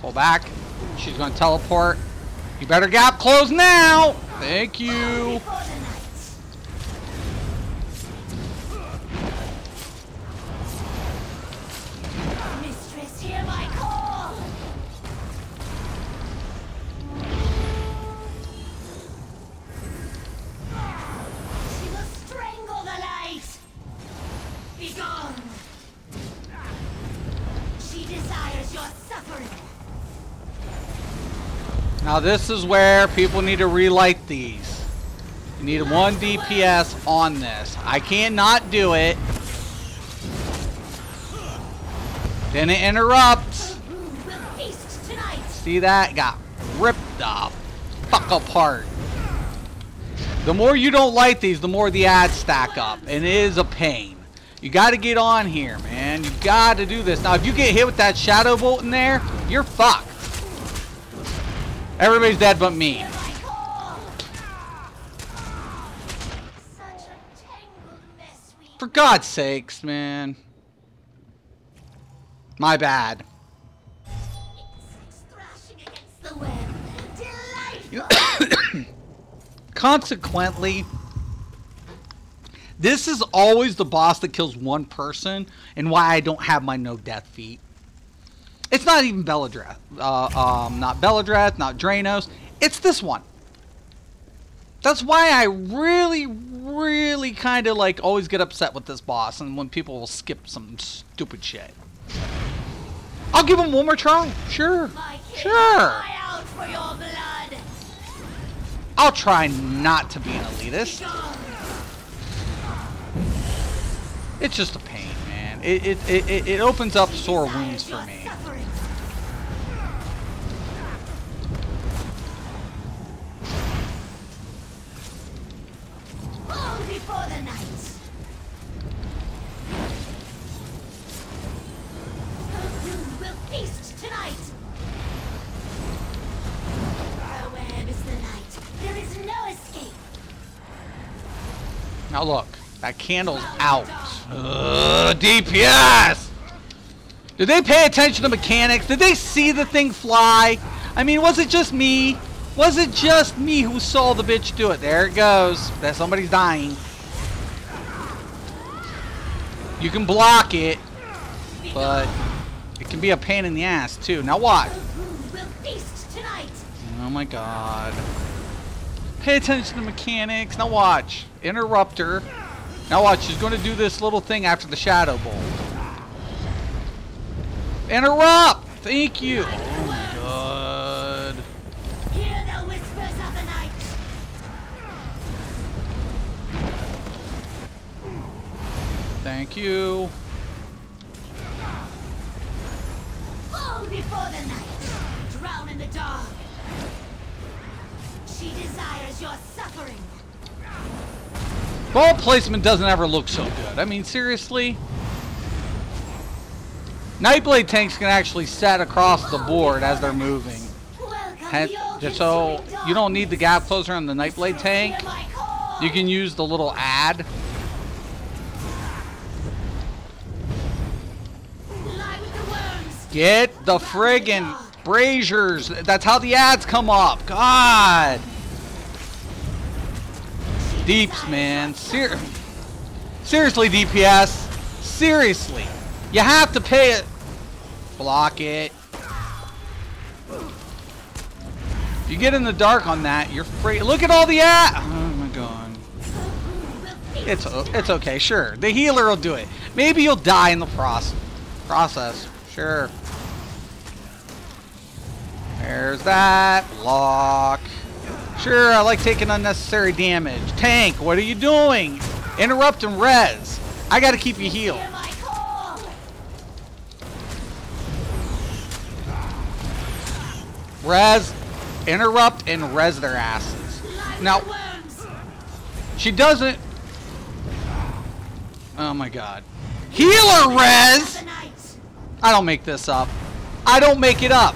Pull back. She's going to teleport. You better gap close now. Thank you. Mistress, hear my call. She will strangle the light. Be gone. She desires your suffering. Now this is where people need to relight these. You need 1 DPS on this. I can't not do it. Then it interrupts. See that? Got ripped the fuck apart. The more you don't light these, the more the ads stack up. And it is a pain. You got to get on here, man. You got to do this. Now, if you get hit with that shadow bolt in there, you're fucked. Everybody's dead but me. For God's sakes, man. My bad. Consequently, this is always the boss that kills one person, and why I don't have my no death feat. It's not even Belladreth. Not Belladreth, not Draenos. It's this one. That's why I really kind of like always get upset with this boss, and when people will skip some stupid shit. I'll give him one more try. Sure. Sure. I'll try not to be an elitist. It's just a pain, man. It opens up sore wounds for me. Before the night. We'll feast tonight. Where is the light? There is no escape. Now look, that candle's out. DPS! Did they pay attention to mechanics? Did they see the thing fly? I mean, was it just me? Was it just me who saw the bitch do it? There it goes. That somebody's dying. You can block it, but it can be a pain in the ass too. Now watch. Oh my god. Pay attention to mechanics. Now watch. Interrupt her. Now watch. She's going to do this little thing after the Shadow Bolt. Interrupt! Thank you. Oh my god. Hear the whispers of the night. Thank you. Fall before the night. Drown in the dark. She desires your suffering. Ball placement doesn't ever look so good. I mean, seriously? Nightblade tanks can actually set across the board as they're moving. So you don't need the gap closer on the Nightblade tank. You can use the little ad. Get the friggin' braziers. That's how the ads come up. God. Deeps, man. Seriously, DPS. Seriously. You have to pay it. Block it. You get in the dark on that, you're free. Look at all the ads. Oh my god. It's okay, sure. The healer will do it. Maybe you'll die in the process. Sure. There's that. Block. Sure, I like taking unnecessary damage. Tank, what are you doing? Interrupt and res. I gotta keep you healed. Res. Interrupt and res their asses. Now, she doesn't. Oh my god. Healer res! I don't make this up. I don't make it up.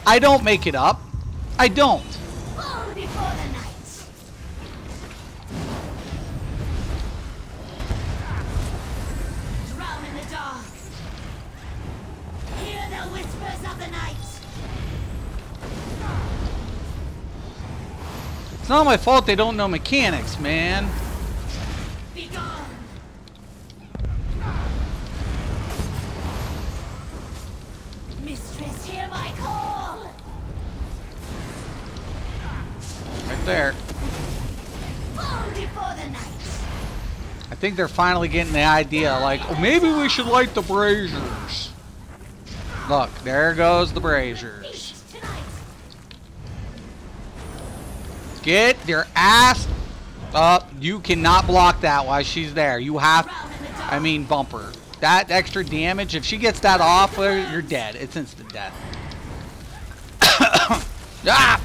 I don't make it up. I don't. It's not my fault they don't know mechanics, man. Mistress, hear my call. Right there. Before the night. I think they're finally getting the idea, like, oh, maybe we should light the braziers. Look, there goes the braziers. Get your ass up. You cannot block that while she's there. You have, I mean, bumper. That extra damage, if she gets that off, you're dead. It's instant death. Ah!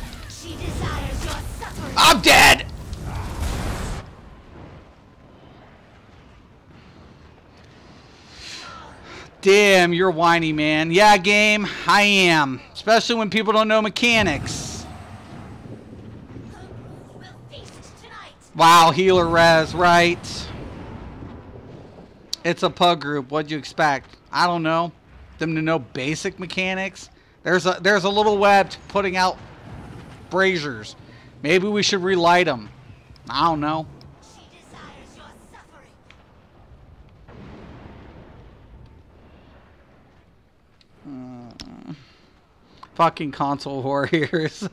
I'm dead! Damn, you're whiny, man. Yeah, game, I am. Especially when people don't know mechanics. Wow, healer res, right? It's a pug group. What'd you expect? I don't know. Them to know basic mechanics. There's a little web putting out braziers. Maybe we should relight them. I don't know. Fucking console warriors.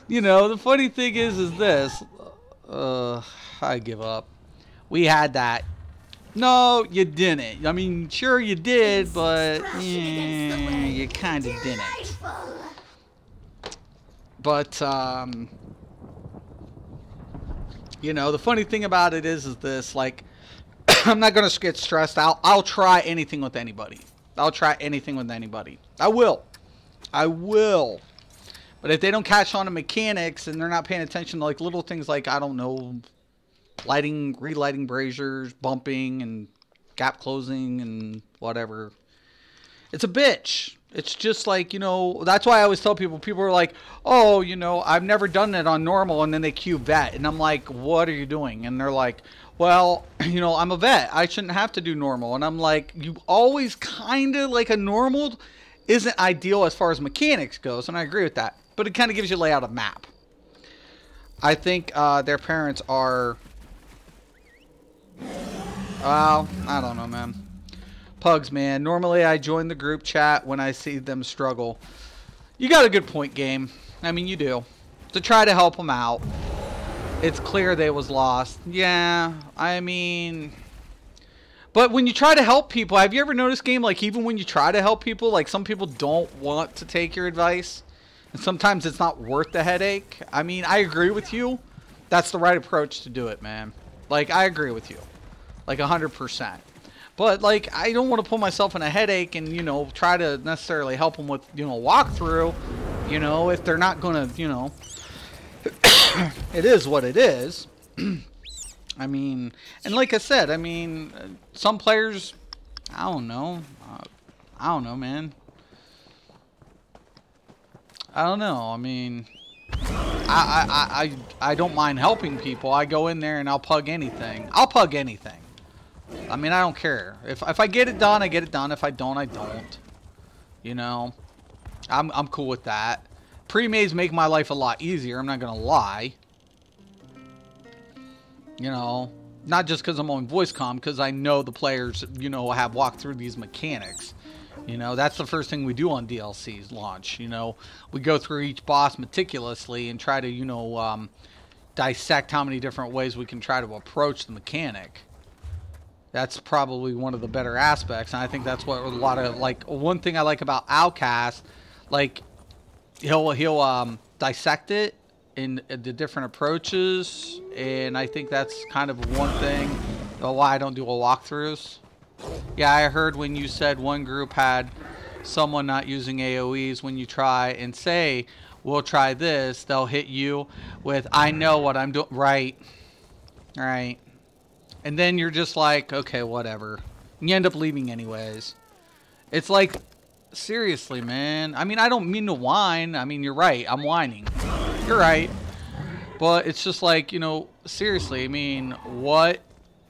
You know, the funny thing is this. I give up. We had that. No, you didn't. I mean, sure you did, but you kind of didn't. But, you know, the funny thing about it is this, like, I'm not going to get stressed out. I'll try anything with anybody. I'll try anything with anybody. I will. I will. But if they don't catch on to mechanics and they're not paying attention to like little things like, I don't know, relighting braziers, bumping and gap closing and whatever, it's a bitch. It's just like, you know, that's why I always tell people are like, oh, you know, I've never done it on normal, and then they cue vet. And I'm like, what are you doing? And they're like, well, you know, I'm a vet. I shouldn't have to do normal. And I'm like, you always kind of like a normal isn't ideal as far as mechanics goes. And I agree with that. but it kind of gives you a layout of map. I think their parents are... Well, I don't know, man. Pugs, man. Normally I join the group chat when I see them struggle. You got a good point, game. I mean, you do. To try to help them out. It's clear they was lost. Yeah, I mean... But when you try to help people, have you ever noticed, game, like even when you try to help people, like some people don't want to take your advice. And sometimes it's not worth the headache. I mean, I agree with you. That's the right approach to do it, man. Like, I agree with you. Like 100%. But, like, I don't want to put myself in a headache and, you know, try to necessarily help them with, you know, walkthrough. You know, if they're not going to, you know, it is what it is. I mean, and like I said, I mean, some players, I don't know. I don't know, man. I don't know. I mean, I don't mind helping people. I go in there and I'll pug anything. I'll pug anything. I mean, I don't care. If I get it done, I get it done. If I don't, I don't. You know, I'm cool with that. Pre-mays make my life a lot easier. I'm not gonna lie. You know, not just because I'm on voice comm, because I know the players, you know, have walked through these mechanics. You know, that's the first thing we do on DLC's launch. You know, we go through each boss meticulously and try to, you know, dissect how many different ways we can try to approach the mechanic. That's probably one of the better aspects, and I think that's what a lot of, like, one thing I like about Outcast, like, he'll dissect it in the different approaches, and I think that's kind of one thing why I don't do a walkthroughs. Yeah, I heard when you said one group had someone not using AoEs, when you try and say, we'll try this, they'll hit you with, I know what I'm doing. Right. Right. And then you're just like, okay, whatever. And you end up leaving anyways. It's like, seriously, man. I mean, I don't mean to whine. I mean, you're right. I'm whining. You're right. But it's just like, you know, seriously, I mean, what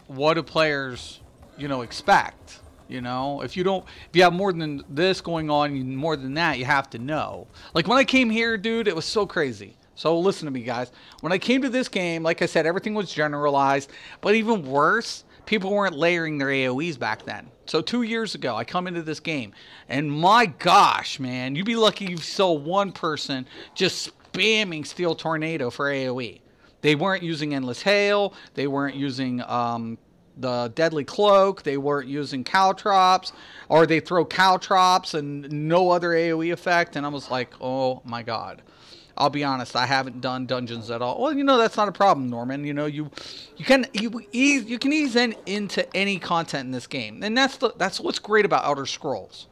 do players, you know, expect? You know, if you have more than this going on, more than that, you have to know. Like when I came here, dude, it was so crazy. So listen to me, guys. When I came to this game, like I said, everything was generalized. But even worse, people weren't layering their AoEs back then. So 2 years ago, I come into this game, and my gosh, man, you'd be lucky you saw one person just spamming Steel Tornado for AoE. They weren't using Endless Hail. They weren't using the Deadly Cloak. They weren't using Caltrops, or they throw Caltrops and no other AoE effect. And I was like, oh my god. I'll be honest, I haven't done dungeons at all. Well, you know, that's not a problem, Norman. You know, you can ease into any content in this game. And that's what's great about Elder Scrolls.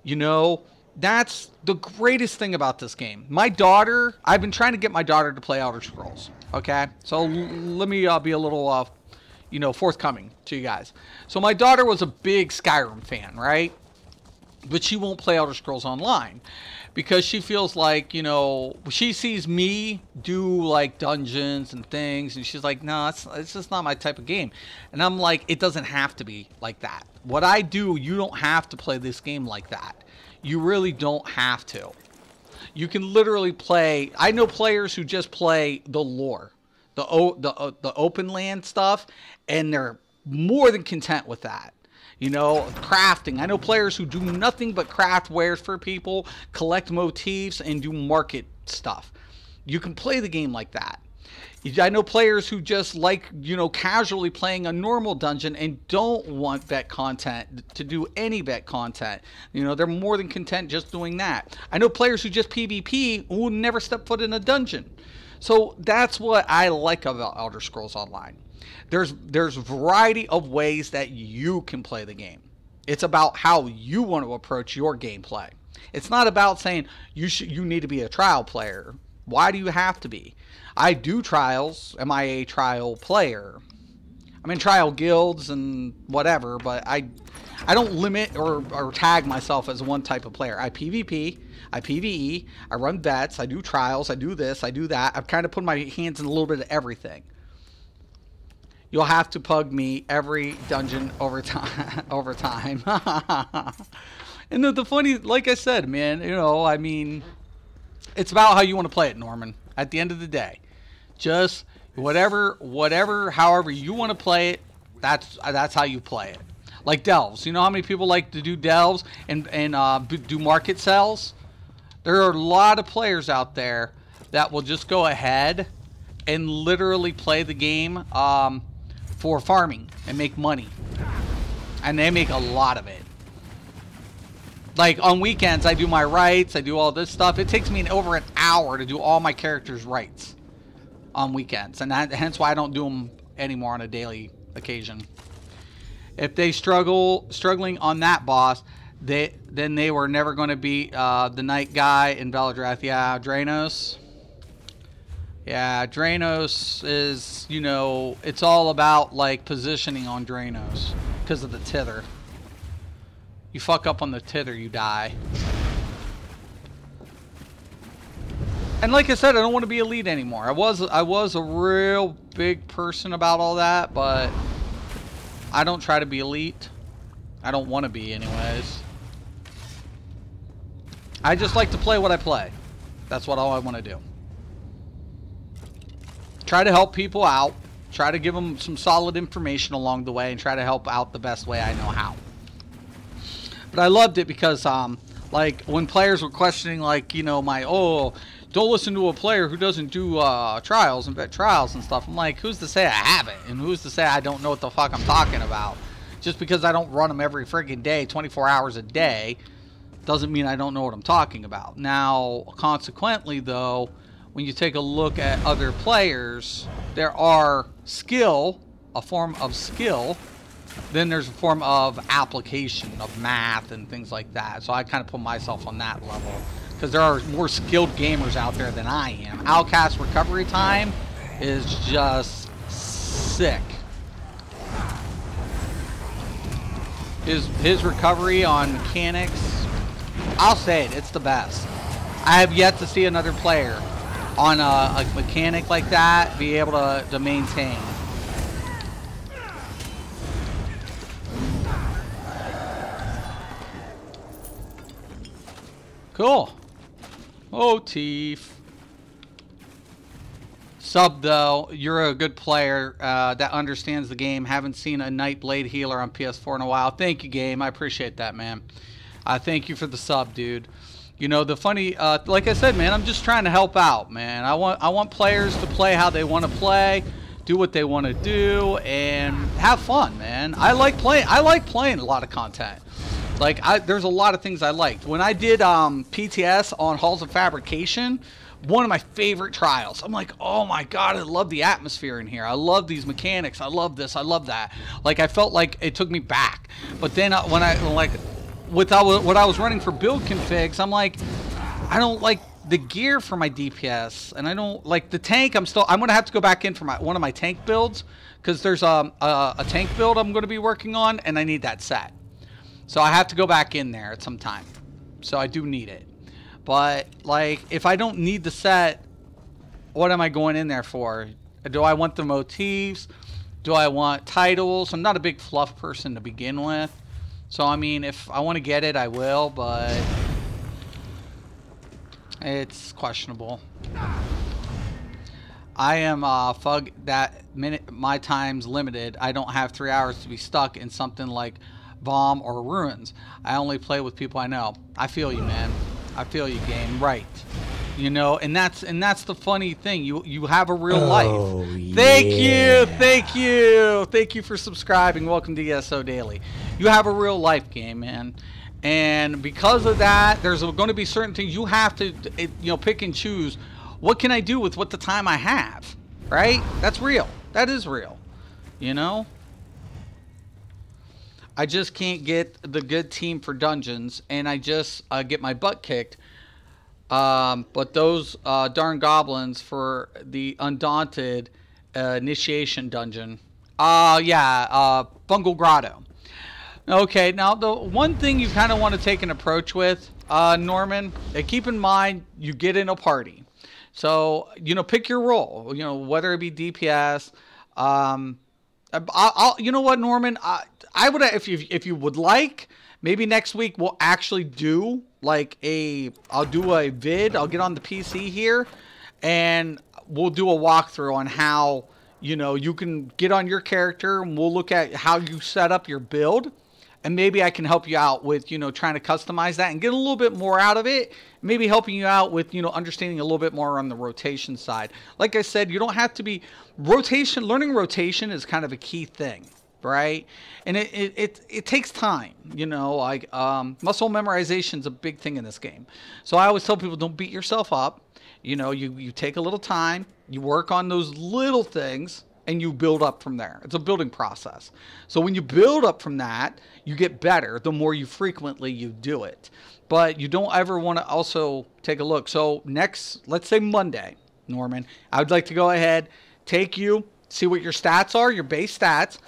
You know, that's the greatest thing about this game. My daughter, I've been trying to get my daughter to play Elder Scrolls. Okay? So let me be a little, you know, forthcoming to you guys. So my daughter was a big Skyrim fan, right? But she won't play Elder Scrolls Online. Because she feels like, you know, she sees me do like dungeons and things, and she's like, no, it's just not my type of game. And I'm like, it doesn't have to be like that. What I do, you don't have to play this game like that. You really don't have to. You can literally play. I know players who just play the lore, the open land stuff, and they're more than content with that. You know, crafting. I know players who do nothing but craft wares for people, collect motifs, and do market stuff. You can play the game like that. I know players who just like, you know, casually playing a normal dungeon and don't want bet content to do any bet content. You know, they're more than content just doing that. I know players who just PvP who will never step foot in a dungeon. So that's what I like about Elder Scrolls Online. There's a variety of ways that you can play the game. It's about how you want to approach your gameplay. It's not about saying you need to be a trial player. Why do you have to be? I do trials. Am I a trial player? I'm in trial guilds and whatever, but I don't limit or tag myself as one type of player. I PvP, I PvE, I run bets, I do trials, I do this, I do that. I've kind of put my hands in a little bit of everything. You'll have to pug me every dungeon over time. And the funny, like I said, man, you know, I mean, it's about how you want to play it, Norman. At the end of the day, just however you want to play it, that's how you play it. Like delves. You know how many people like to do delves and do market sells? There are a lot of players out there that will just go ahead and literally play the game for farming and make money. And they make a lot of it. Like on weekends, I do my rights, I do all this stuff. It takes me over an hour to do all my characters' rights on weekends. And hence why I don't do them anymore on a daily occasion. If they struggling on that boss, then they were never going to be the night guy in Valadrath. Yeah, Draenos. Yeah, Draenos is, you know, it's all about like positioning on Draenos because of the tither. You fuck up on the tither, you die. And like I said, I don't want to be elite anymore. I was a real big person about all that, but I don't try to be elite. I don't want to be anyways. I just like to play what I play. That's what all I want to do. Try to help people out. Try to give them some solid information along the way and try to help out the best way I know how. But I loved it because, like, when players were questioning, like, you know, don't listen to a player who doesn't do trials and vet trials and stuff. I'm like, who's to say I haven't? And who's to say I don't know what the fuck I'm talking about? Just because I don't run them every friggin' day, 24 hours a day, doesn't mean I don't know what I'm talking about. Now, consequently, though, when you take a look at other players, there are skill, a form of skill, then there's a form of application of math and things like that. So I kind of put myself on that level because there are more skilled gamers out there than I am. Outcast recovery time is just sick. His recovery on mechanics, I'll say it, it's the best. I have yet to see another player on a mechanic like that be able to maintain. Cool. Motif. Sub, though, you're a good player that understands the game. Haven't seen a Nightblade healer on PS4 in a while. Thank you, game. I appreciate that, man. Thank you for the sub, dude. You know, the funny, like I said, man, I'm just trying to help out, man. I want players to play how they want to play, do what they want to do, and have fun, man. I like playing a lot of content. Like, there's a lot of things I liked. When I did PTS on Halls of Fabrication, one of my favorite trials. I'm like, oh my god, I love the atmosphere in here. I love these mechanics. I love this. I love that. Like, I felt like it took me back. But then when what I was running for build configs, I'm like, I don't like the gear for my DPS, and I don't like the tank. I'm gonna have to go back in for one of my tank builds because there's a tank build I'm gonna be working on, and I need that set. So I have to go back in there at some time. So I do need it. But like, if I don't need the set, what am I going in there for? Do I want the motifs? Do I want titles? I'm not a big fluff person to begin with. So, I mean, if I want to get it, I will, but it's questionable. I am fug that minute. My time's limited. I don't have 3 hours to be stuck in something like Bomb or Ruins. I only play with people I know. I feel you, man. I feel you, game. Right. You know, and that's the funny thing. You have a real life. Thank you for subscribing. Welcome to ESO Daily. You have a real life, game, man. And because of that, there's going to be certain things you have to, pick and choose. What can I do with what the time I have? Right? That's real. That is real. You know? I just can't get the good team for dungeons, and I just get my butt kicked. But those darn goblins for the Undaunted initiation dungeon. Bungle Grotto. Okay, now the one thing you kind of want to take an approach with, Norman, keep in mind you get in a party. So, pick your role, whether it be DPS, You know what, Norman? I would, if you would like, maybe next week we'll actually do like I'll do a vid. I'll get on the PC here, and we'll do a walkthrough on how, you know, you can get on your character, and we'll look at how you set up your build. And maybe I can help you out with, you know, trying to customize that and get a little bit more out of it. Maybe helping you out with, you know, understanding a little bit more on the rotation side. Like I said, you don't have to be rotation. Learning rotation is kind of a key thing, right? And it takes time, you know, like muscle memorization is a big thing in this game. So I always tell people, don't beat yourself up. You know, you take a little time, you work on those little things, and you build up from there. It's a building process. So when you build up from that, you get better the more you frequently you do it. But you don't ever want to also take a look. So next, let's say Monday, Norman, I would like to go ahead, take you, see what your stats are, your base stats,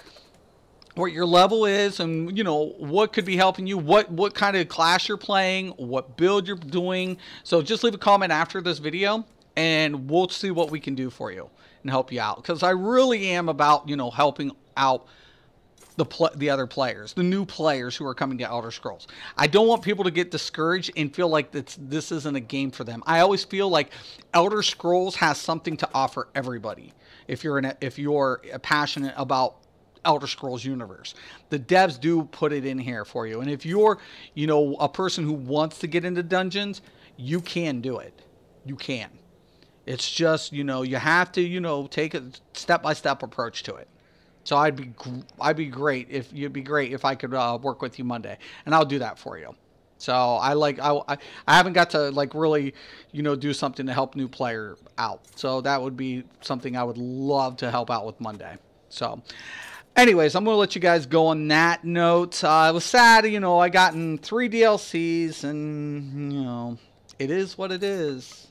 what your level is, and, you know, what could be helping you, what kind of class you're playing, what build you're doing. So just leave a comment after this video, and we'll see what we can do for you and help you out, because I really am about, you know, helping out the other players, the new players who are coming to Elder Scrolls. I don't want people to get discouraged and feel like this isn't a game for them. I always feel like Elder Scrolls has something to offer everybody. If you're passionate about Elder Scrolls universe, the devs do put it in here for you. And if you're, you know, a person who wants to get into dungeons, you can do it. You can. It's just, you know, you have to, you know, take a step-by-step approach to it. So I'd be great if I could work with you Monday, and I'll do that for you. So I haven't got to like really, you know, do something to help new player out. So that would be something I would love to help out with Monday. So anyways, I'm going to let you guys go on that note. It was sad, you know, I gotten 3 DLCs, and, you know, it is what it is.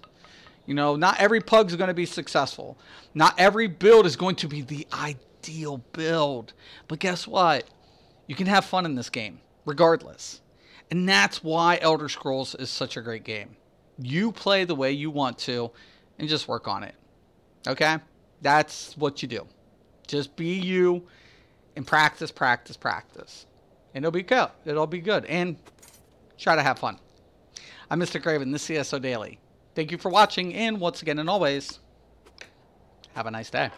You know, not every pug's going to be successful. Not every build is going to be the ideal build. But guess what? You can have fun in this game, regardless. And that's why Elder Scrolls is such a great game. You play the way you want to, and just work on it. Okay? That's what you do. Just be you, and practice, practice, practice. And it'll be good. It'll be good. And try to have fun. I'm Mr. Craven, this is ESO Daily. Thank you for watching, and once again and always, have a nice day.